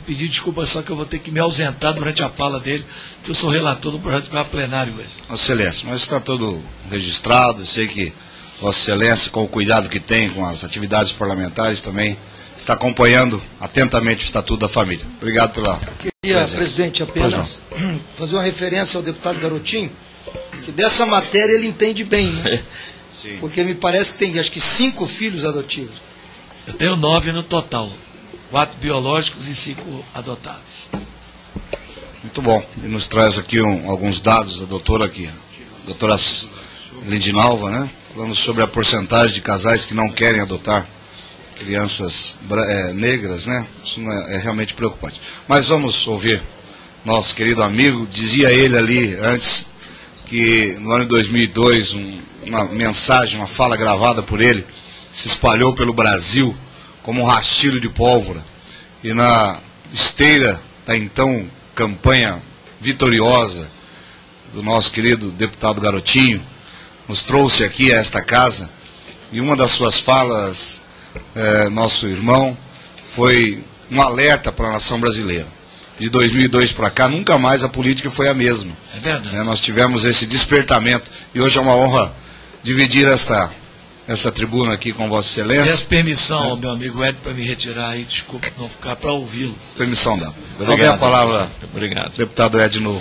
Pedir desculpa, só que eu vou ter que me ausentar durante a fala dele, porque eu sou relator do projeto que vai a plenário hoje. Vossa Excelência, mas está tudo registrado, sei que Vossa Excelência, com o cuidado que tem com as atividades parlamentares, também está acompanhando atentamente o Estatuto da Família. Obrigado pela presença. Presidente, apenas fazer uma referência ao deputado Garotinho, que dessa matéria ele entende bem, né? Sim. Porque me parece que tem, acho que 5 filhos adotivos. Eu tenho 9 no total, 4 biológicos e 5 adotados. Muito bom. E nos traz aqui alguns dados da doutora aqui, doutora Lindinalva, né? Falando sobre a porcentagem de casais que não querem adotar crianças negras, né? Isso não é realmente preocupante. Mas vamos ouvir nosso querido amigo. Dizia ele ali antes que no ano de 2002 uma mensagem, uma fala gravada por ele se espalhou pelo Brasil como um rastilho de pólvora, e na esteira da então campanha vitoriosa do nosso querido deputado Garotinho, nos trouxe aqui a esta casa, e uma das suas falas, nosso irmão, foi um alerta para a nação brasileira. De 2002 para cá, nunca mais a política foi a mesma. É verdade. Nós tivemos esse despertamento, e hoje é uma honra dividir essa tribuna aqui com Vossa Excelência. Peço permissão ao meu amigo Ed para me retirar aí, desculpa não ficar, para ouvi-lo. Permissão dá. Obrigado. Qual é a palavra? Obrigado. Deputado Edno